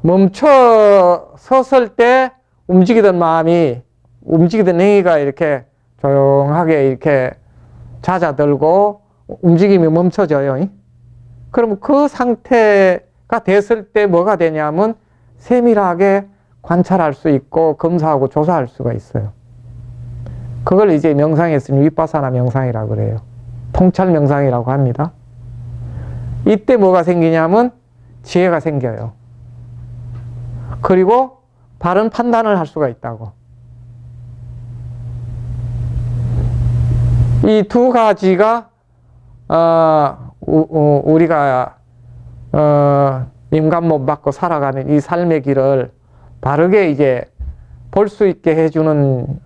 멈춰 섰을 때 움직이던 마음이, 움직이던 행위가 이렇게 조용하게 이렇게 잦아들고 움직임이 멈춰져요. 그럼 그 상태가 됐을 때 뭐가 되냐면 세밀하게 관찰할 수 있고 검사하고 조사할 수가 있어요. 그걸 이제 명상에서는 위파사나 명상이라고 그래요. 통찰 명상이라고 합니다. 이때 뭐가 생기냐면 지혜가 생겨요. 그리고 바른 판단을 할 수가 있다고. 이 두 가지가 우리가 임관 못 받고 살아가는 이 삶의 길을 바르게 이제 볼 수 있게 해주는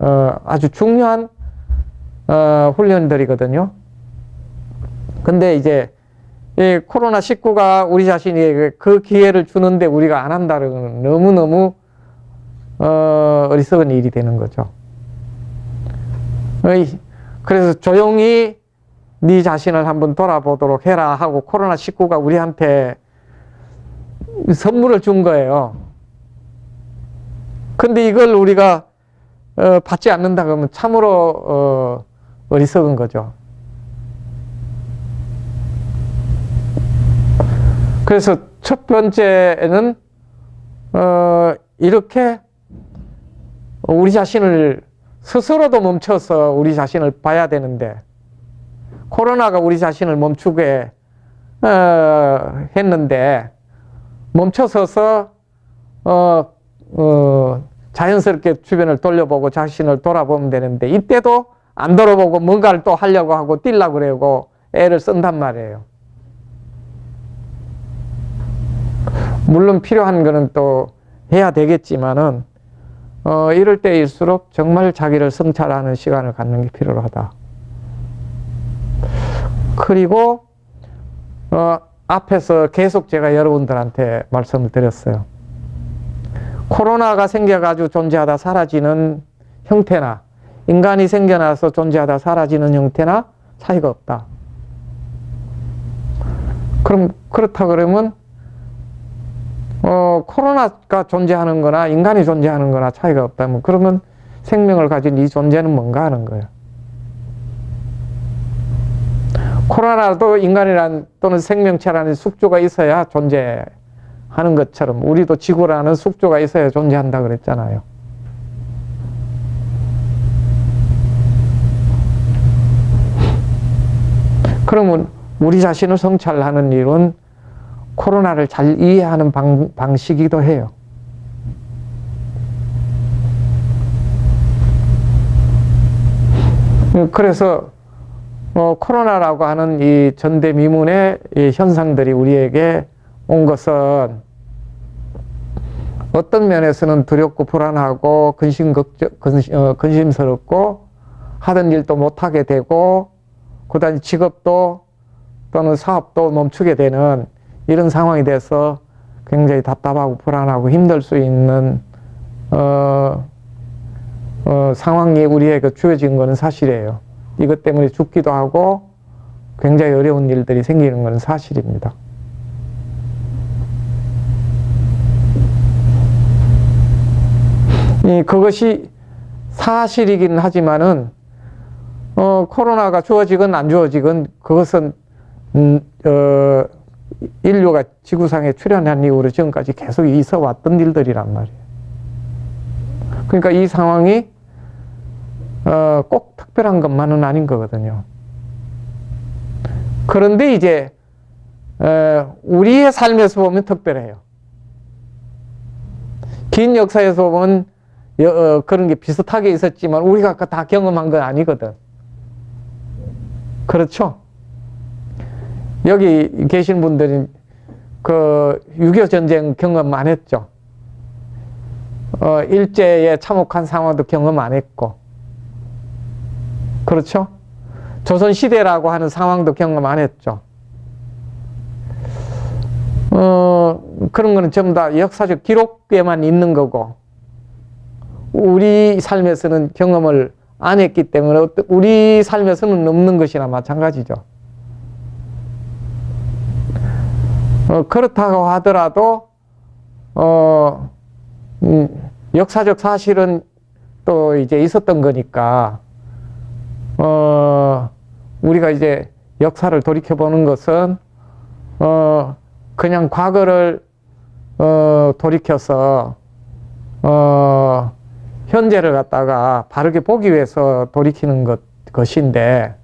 아주 중요한 훈련들이거든요. 근데 이제 이 코로나19가 우리 자신에게 그 기회를 주는데 우리가 안 한다는 건 너무너무 어리석은 일이 되는 거죠. 그래서 조용히 네 자신을 한번 돌아보도록 해라 하고 코로나19가 우리한테 선물을 준 거예요. 근데 이걸 우리가 받지 않는다 그러면 참으로 어리석은 거죠. 그래서 첫 번째는 이렇게 우리 자신을 스스로도 멈춰서 우리 자신을 봐야 되는데 코로나가 우리 자신을 멈추게 했는데 멈춰서서 자연스럽게 주변을 돌려보고 자신을 돌아보면 되는데 이때도 안 돌아보고 뭔가를 또 하려고 하고 뛰려고 그러고 애를 쓴단 말이에요. 물론 필요한 거는 또 해야 되겠지만은 이럴 때일수록 정말 자기를 성찰하는 시간을 갖는 게 필요하다. 그리고 앞에서 계속 제가 여러분들한테 말씀을 드렸어요. 코로나가 생겨가지고 존재하다 사라지는 형태나 인간이 생겨나서 존재하다 사라지는 형태나 차이가 없다. 그럼 그렇다 그러면 코로나가 존재하는 거나 인간이 존재하는 거나 차이가 없다면 그러면 생명을 가진 이 존재는 뭔가 하는 거예요. 코로나도 인간이란 또는 생명체라는 숙주가 있어야 존재하는 것처럼 우리도 지구라는 숙주가 있어야 존재한다 그랬잖아요. 그러면 우리 자신을 성찰하는 일은 코로나를 잘 이해하는 방식이기도 해요. 그래서 코로나라고 하는 이 전대미문의 이 현상들이 우리에게 온 것은 어떤 면에서는 두렵고 불안하고 근심스럽고 하던 일도 못하게 되고 그다음에 직업도 또는 사업도 멈추게 되는 이런 상황이 돼서 굉장히 답답하고 불안하고 힘들 수 있는 상황이 우리에게 주어진 것은 사실이에요. 이것 때문에 죽기도 하고 굉장히 어려운 일들이 생기는 것은 사실입니다. 그것이 사실이긴 하지만은 코로나가 주어지건 안 주어지건 그것은 인류가 지구상에 출현한 이후로 지금까지 계속 있어 왔던 일들이란 말이에요. 그러니까 이 상황이 꼭 특별한 것만은 아닌 거거든요. 그런데 이제 우리의 삶에서 보면 특별해요. 긴 역사에서 보면 그런 게 비슷하게 있었지만 우리가 다 경험한 건 아니거든. 그렇죠? 여기 계신 분들은 그 6.25 전쟁 경험 안 했죠. 일제의 참혹한 상황도 경험 안 했고, 그렇죠? 조선시대라고 하는 상황도 경험 안 했죠. 그런 거는 전부 다 역사적 기록에만 있는 거고, 우리 삶에서는 경험을 안 했기 때문에 우리 삶에서는 없는 것이나 마찬가지죠. 그렇다고 하더라도 역사적 사실은 또 이제 있었던 거니까 우리가 이제 역사를 돌이켜보는 것은 그냥 과거를 돌이켜서 현재를 갖다가 바르게 보기 위해서 돌이키는 것인데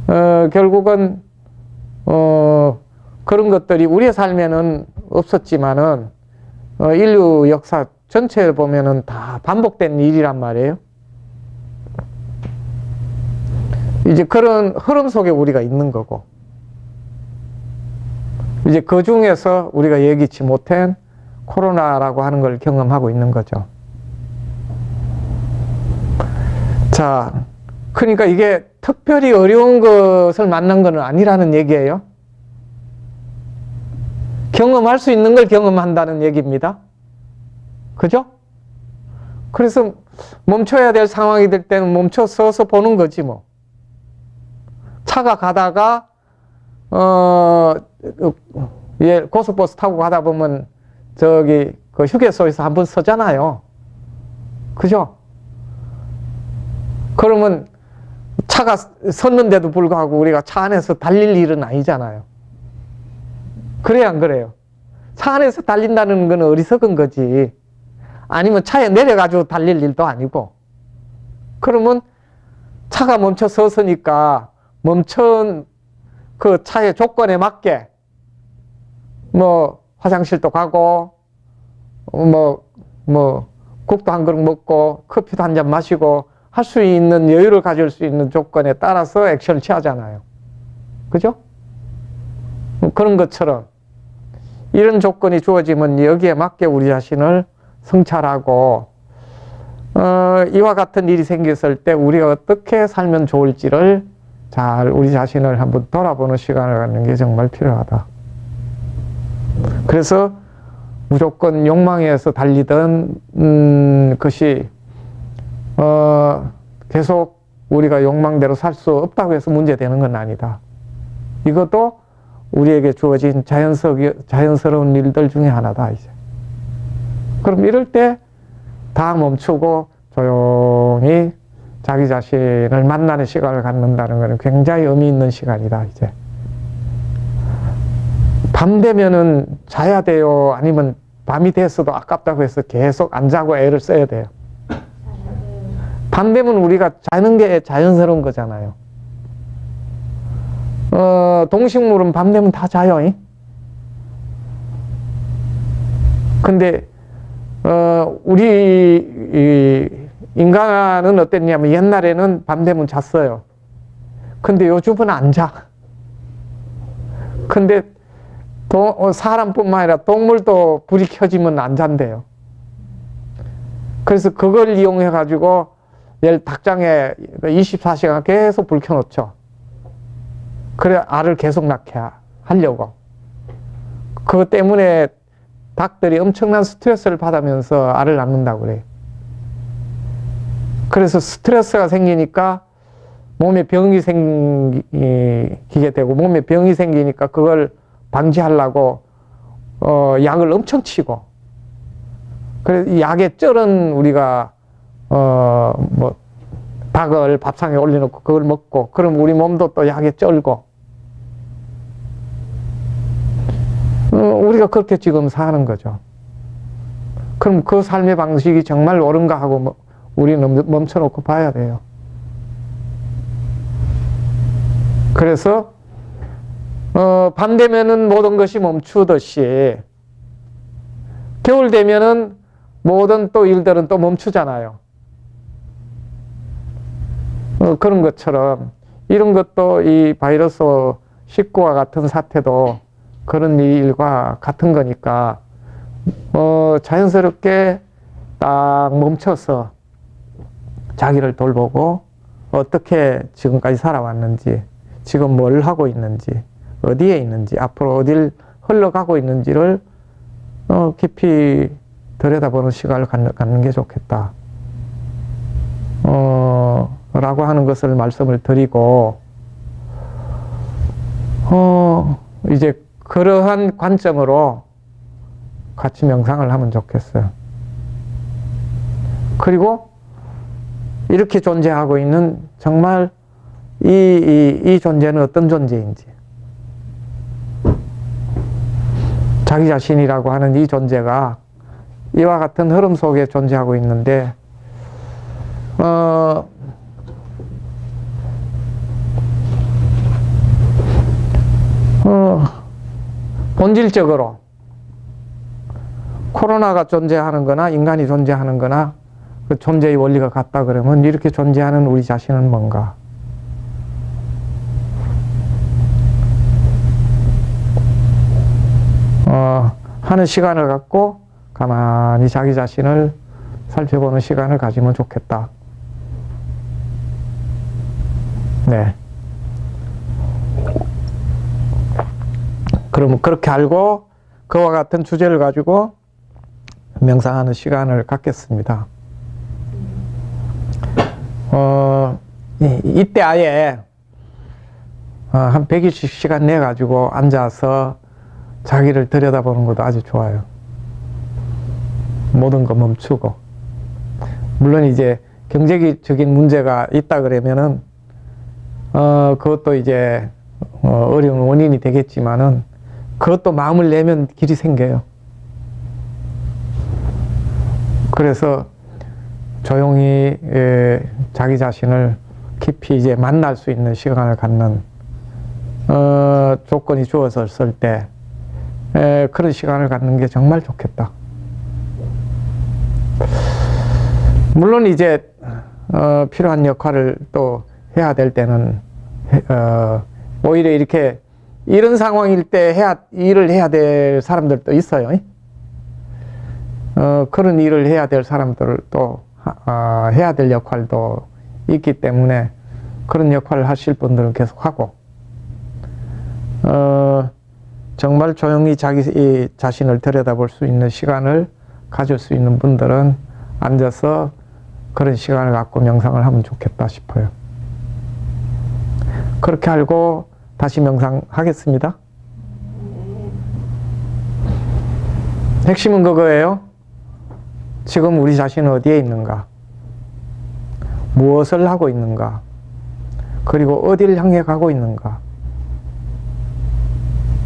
결국은 그런 것들이 우리의 삶에는 없었지만은 인류 역사 전체를 보면은 다 반복된 일이란 말이에요. 이제 그런 흐름 속에 우리가 있는 거고, 이제 그 중에서 우리가 예기치 못한 코로나라고 하는 걸 경험하고 있는 거죠. 자, 그러니까 이게 특별히 어려운 것을 만난 건 아니라는 얘기예요. 경험할 수 있는 걸 경험한다는 얘기입니다. 그죠? 그래서 멈춰야 될 상황이 될 때는 멈춰 서서 보는 거지 뭐. 차가 가다가 고속버스 타고 가다 보면 저기 그 휴게소에서 한번 서잖아요. 그죠? 그러면 차가 섰는데도 불구하고 우리가 차 안에서 달릴 일은 아니잖아요. 그래요, 안 그래요? 차 안에서 달린다는 건 어리석은 거지. 아니면 차에 내려가지고 달릴 일도 아니고. 그러면 차가 멈춰 섰으니까 멈춘 그 차의 조건에 맞게 뭐 화장실도 가고 뭐 국도 한 그릇 먹고 커피도 한 잔 마시고 할 수 있는 여유를 가질 수 있는 조건에 따라서 액션을 취하잖아요. 그죠? 그런 것처럼 이런 조건이 주어지면 여기에 맞게 우리 자신을 성찰하고 이와 같은 일이 생겼을 때 우리가 어떻게 살면 좋을지를 잘 우리 자신을 한번 돌아보는 시간을 갖는 게 정말 필요하다. 그래서 무조건 욕망에서 달리던 것이 계속 우리가 욕망대로 살 수 없다고 해서 문제되는 건 아니다. 이것도 우리에게 주어진 자연스러운 일들 중에 하나다, 이제. 그럼 이럴 때 다 멈추고 조용히 자기 자신을 만나는 시간을 갖는다는 것은 굉장히 의미 있는 시간이다, 이제. 밤 되면은 자야 돼요? 아니면 밤이 됐어도 아깝다고 해서 계속 안 자고 애를 써야 돼요? 밤 되면 우리가 자는 게 자연스러운 거잖아요. 동식물은 밤 되면 다 자요. 근데 우리 인간은 어땠냐면 옛날에는 밤 되면 잤어요. 근데 요즘은 안 자. 근데 사람뿐만 아니라 동물도 불이 켜지면 안 잔대요. 그래서 그걸 이용해 가지고 닭장에 24시간 계속 불 켜놓죠. 그래 알을 계속 낳게 하려고. 그것 때문에 닭들이 엄청난 스트레스를 받으면서 알을 낳는다고 그래요. 그래서 스트레스가 생기니까 몸에 병이 생기게 되고, 몸에 병이 생기니까 그걸 방지하려고 약을 엄청 치고, 그래서 이 약의 쩔은 우리가 닭을 밥상에 올려놓고 그걸 먹고, 그럼 우리 몸도 또 약에 쩔고, 우리가 그렇게 지금 사는 거죠. 그럼 그 삶의 방식이 정말 옳은가 하고 우리는 멈춰놓고 봐야 돼요. 그래서 밤 되면은 모든 것이 멈추듯이 겨울 되면은 모든 또 일들은 또 멈추잖아요. 그런 것처럼 이런 것도 이 바이러스 19와 같은 사태도 그런 일과 같은 거니까 자연스럽게 딱 멈춰서 자기를 돌보고 어떻게 지금까지 살아왔는지, 지금 뭘 하고 있는지, 어디에 있는지, 앞으로 어딜 흘러가고 있는지를 깊이 들여다보는 시간을 갖는 게 좋겠다. 라고 하는 것을 말씀을 드리고, 이제 그러한 관점으로 같이 명상을 하면 좋겠어요. 그리고 이렇게 존재하고 있는 정말 이 존재는 어떤 존재인지, 자기 자신이라고 하는 이 존재가 이와 같은 흐름 속에 존재하고 있는데, 본질적으로 코로나가 존재하는 거나 인간이 존재하는 거나 그 존재의 원리가 같다 그러면 이렇게 존재하는 우리 자신은 뭔가? 하는 시간을 갖고 가만히 자기 자신을 살펴보는 시간을 가지면 좋겠다. 네. 그러면 그렇게 알고 그와 같은 주제를 가지고 명상하는 시간을 갖겠습니다. 이때 아예 한 120시간 내 가지고 앉아서 자기를 들여다보는 것도 아주 좋아요. 모든 거 멈추고. 물론 이제 경제적인 문제가 있다 그러면은 그것도 이제 어려운 원인이 되겠지만은 그것도 마음을 내면 길이 생겨요. 그래서 조용히 자기 자신을 깊이 이제 만날 수 있는 시간을 갖는 조건이 주어졌을 때 그런 시간을 갖는 게 정말 좋겠다. 물론 이제 필요한 역할을 또 해야 될 때는 오히려 이렇게 이런 상황일 때 일을 해야 될 사람들도 있어요. 그런 일을 해야 될 사람들도 해야 될 역할도 있기 때문에 그런 역할을 하실 분들은 계속 하고 정말 조용히 자기 자신을 들여다볼 수 있는 시간을 가질 수 있는 분들은 앉아서 그런 시간을 갖고 명상을 하면 좋겠다 싶어요. 그렇게 알고 다시 명상하겠습니다. 핵심은 그거예요. 지금 우리 자신은 어디에 있는가? 무엇을 하고 있는가? 그리고 어디를 향해 가고 있는가?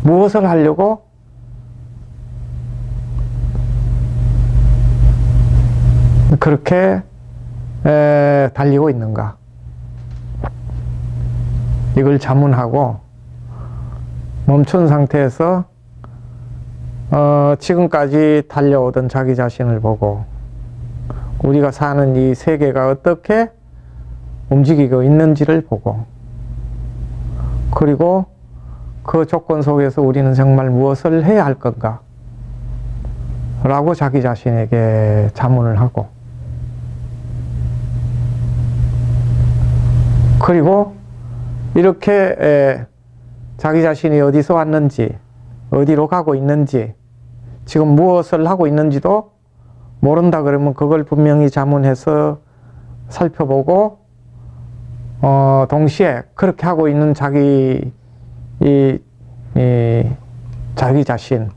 무엇을 하려고 그렇게 달리고 있는가? 이걸 자문하고 멈춘 상태에서 지금까지 달려오던 자기 자신을 보고 우리가 사는 이 세계가 어떻게 움직이고 있는지를 보고 그리고 그 조건 속에서 우리는 정말 무엇을 해야 할 건가 라고 자기 자신에게 자문을 하고 그리고 이렇게 자기 자신이 어디서 왔는지 어디로 가고 있는지 지금 무엇을 하고 있는지도 모른다 그러면 그걸 분명히 자문해서 살펴보고 동시에 그렇게 하고 있는 자기 자신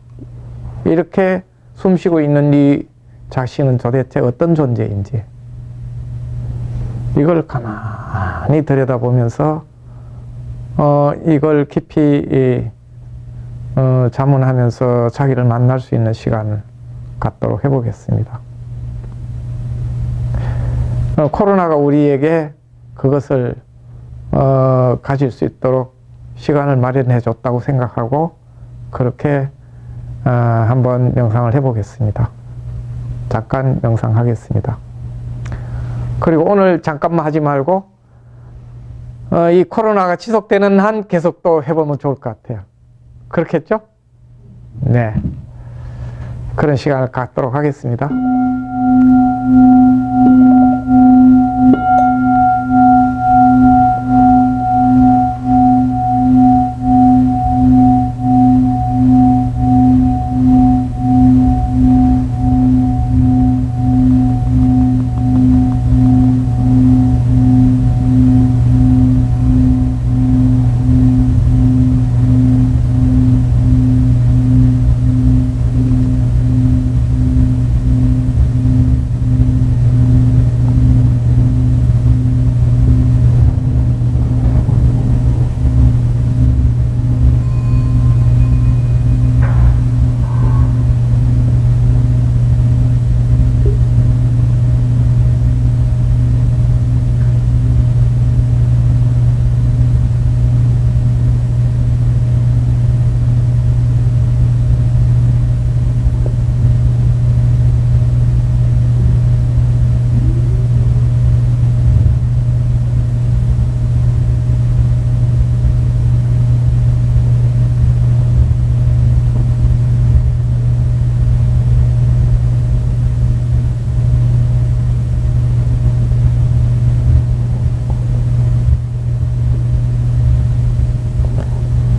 이렇게 숨쉬고 있는 이 자신은 도대체 어떤 존재인지 이걸 가만히 들여다보면서 이걸 깊이 자문하면서 자기를 만날 수 있는 시간을 갖도록 해보겠습니다. 코로나가 우리에게 그것을 가질 수 있도록 시간을 마련해 줬다고 생각하고 그렇게 한번 명상을 해보겠습니다. 잠깐 명상하겠습니다. 그리고 오늘 잠깐만 하지 말고 이 코로나가 지속되는 한 계속 또 해보면 좋을 것 같아요. 그렇겠죠? 네. 그런 시간을 갖도록 하겠습니다.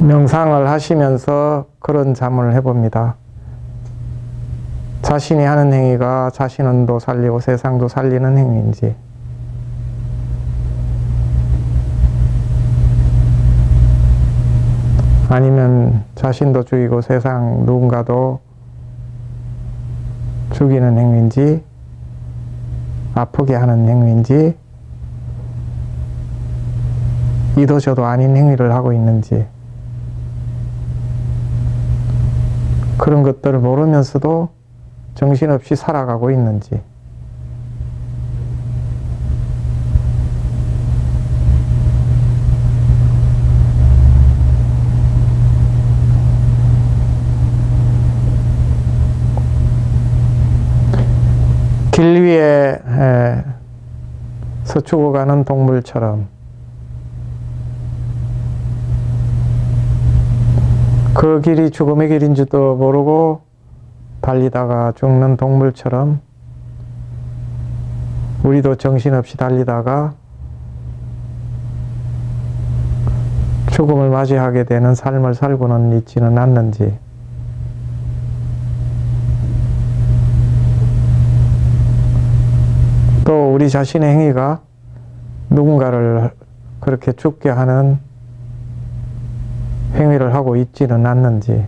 명상을 하시면서 그런 자문을 해봅니다. 자신이 하는 행위가 자신도 살리고 세상도 살리는 행위인지, 아니면 자신도 죽이고 세상 누군가도 죽이는 행위인지, 아프게 하는 행위인지, 이도 저도 아닌 행위를 하고 있는지, 그런 것들을 모르면서도 정신없이 살아가고 있는지, 길 위에서 죽어가는 동물처럼, 그 길이 죽음의 길인지도 모르고 달리다가 죽는 동물처럼 우리도 정신없이 달리다가 죽음을 맞이하게 되는 삶을 살고는 있지는 않는지, 또 우리 자신의 행위가 누군가를 그렇게 죽게 하는 행위를 하고 있지는 않는지,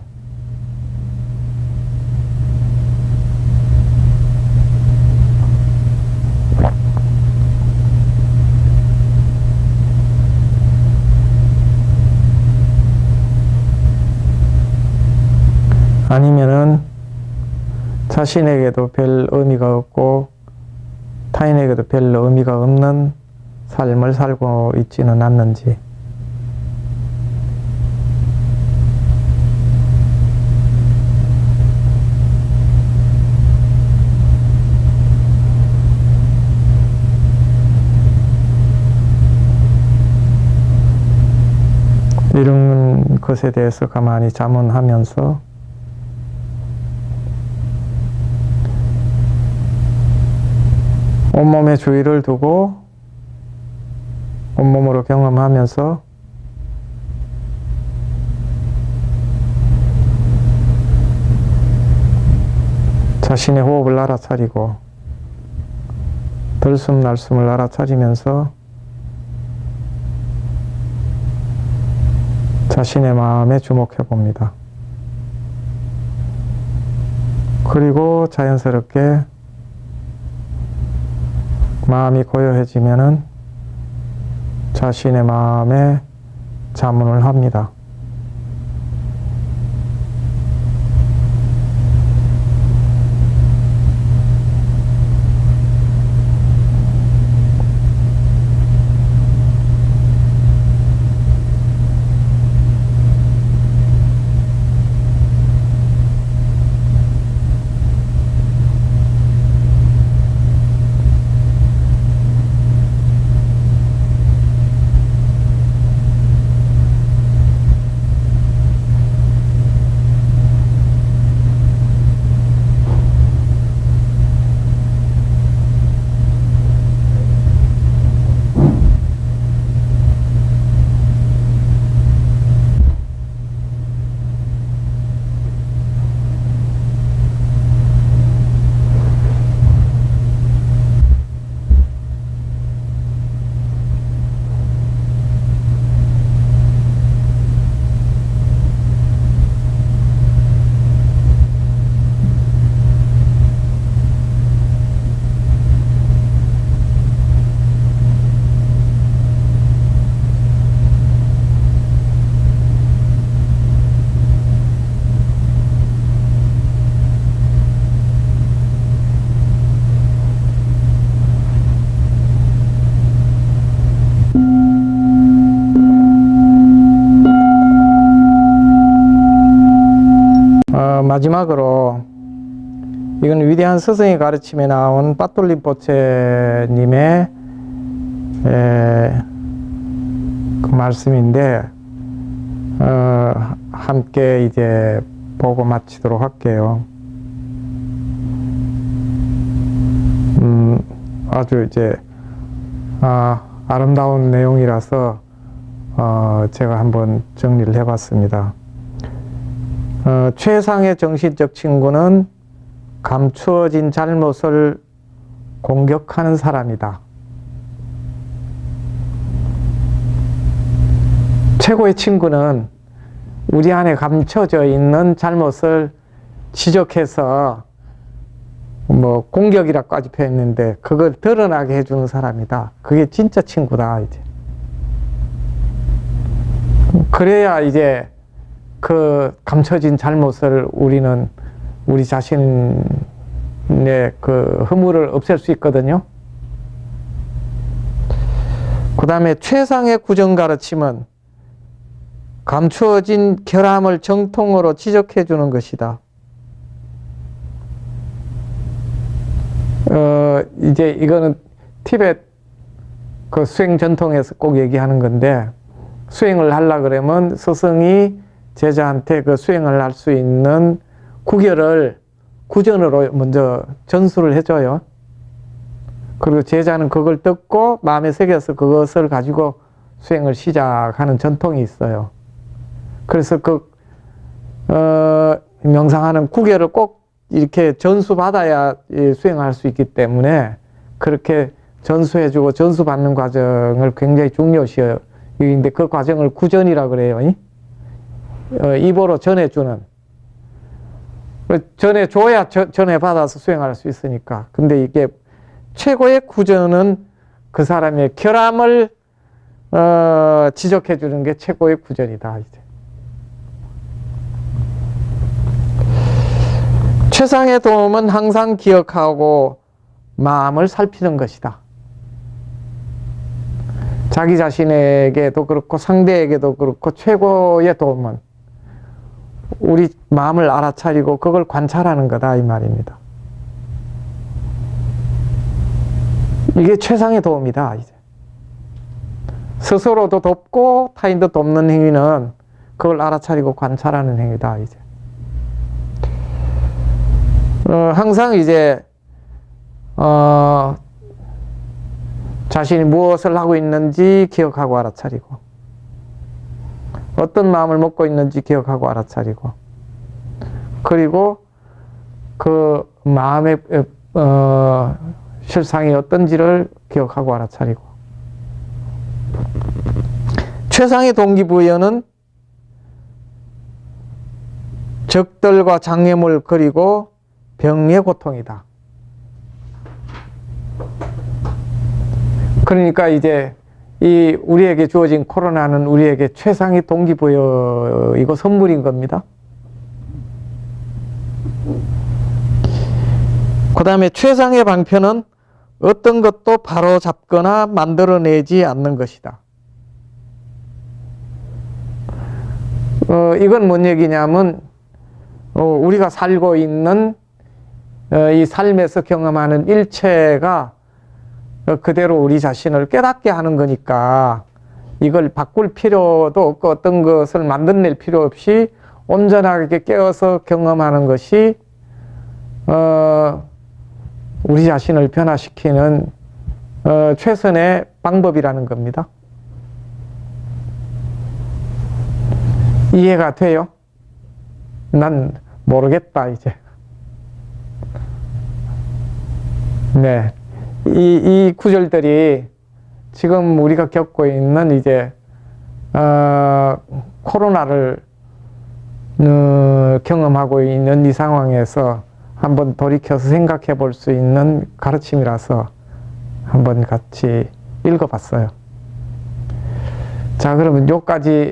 아니면은 자신에게도 별 의미가 없고 타인에게도 별 의미가 없는 삶을 살고 있지는 않는지, 이런 것에 대해서 가만히 자문하면서 온몸에 주의를 두고 온몸으로 경험하면서 자신의 호흡을 알아차리고 들숨 날숨을 알아차리면서 자신의 마음에 주목해 봅니다. 그리고 자연스럽게 마음이 고요해지면은 자신의 마음에 자문을 합니다. 마지막으로 이건 위대한 스승의 가르침에 나온 빠톨린포체님의 그 말씀인데 함께 이제 보고 마치도록 할게요. 아주 이제 아름다운 내용이라서 제가 한번 정리를 해봤습니다. 최상의 정신적 친구는 감추어진 잘못을 공격하는 사람이다. 최고의 친구는 우리 안에 감춰져 있는 잘못을 지적해서 뭐 공격이라고까지 표현했는데 그걸 드러나게 해주는 사람이다. 그게 진짜 친구다. 이제 그래야 이제 그 감춰진 잘못을 우리는 우리 자신의 그 허물을 없앨 수 있거든요. 그 다음에 최상의 구정 가르침은 감추어진 결함을 정통으로 지적해 주는 것이다. 이제 이거는 티베트 그 수행 전통에서 꼭 얘기하는 건데, 수행을 하려 그러면 스승이 제자한테 그 수행을 할 수 있는 구결을 구전으로 먼저 전수를 해줘요. 그리고 제자는 그걸 듣고 마음에 새겨서 그것을 가지고 수행을 시작하는 전통이 있어요. 그래서 명상하는 구결을 꼭 이렇게 전수받아야 수행할 수 있기 때문에 그렇게 전수해주고 전수받는 과정을 굉장히 중요시해요. 근데 그 과정을 구전이라 그래요. 입으로 전해주는. 전해줘야 전해받아서 수행할 수 있으니까. 근데 이게 최고의 구전은 그 사람의 결함을 지적해주는 게 최고의 구전이다. 이제. 최상의 도움은 항상 기억하고 마음을 살피는 것이다. 자기 자신에게도 그렇고 상대에게도 그렇고 최고의 도움은 우리 마음을 알아차리고 그걸 관찰하는 거다, 이 말입니다. 이게 최상의 도움이다. 이제 스스로도 돕고 타인도 돕는 행위는 그걸 알아차리고 관찰하는 행위다. 이제 항상 이제 자신이 무엇을 하고 있는지 기억하고 알아차리고, 어떤 마음을 먹고 있는지 기억하고 알아차리고, 그리고 그 마음의 실상이 어떤지를 기억하고 알아차리고. 최상의 동기부여는 적들과 장애물 그리고 병의 고통이다. 그러니까 이제 이 우리에게 주어진 코로나는 우리에게 최상의 동기부여이고 선물인 겁니다. 그 다음에 최상의 방편은 어떤 것도 바로 잡거나 만들어내지 않는 것이다. 이건 뭔 얘기냐면 우리가 살고 있는 이 삶에서 경험하는 일체가 그대로 우리 자신을 깨닫게 하는 거니까 이걸 바꿀 필요도 없고 어떤 것을 만들어낼 필요 없이 온전하게 깨어서 경험하는 것이 우리 자신을 변화시키는 최선의 방법이라는 겁니다. 이해가 돼요? 난 모르겠다, 이제. 네. 이 구절들이 지금 우리가 겪고 있는 이제, 코로나를, 경험하고 있는 이 상황에서 한번 돌이켜서 생각해 볼 수 있는 가르침이라서 한번 같이 읽어 봤어요. 자, 그러면 요까지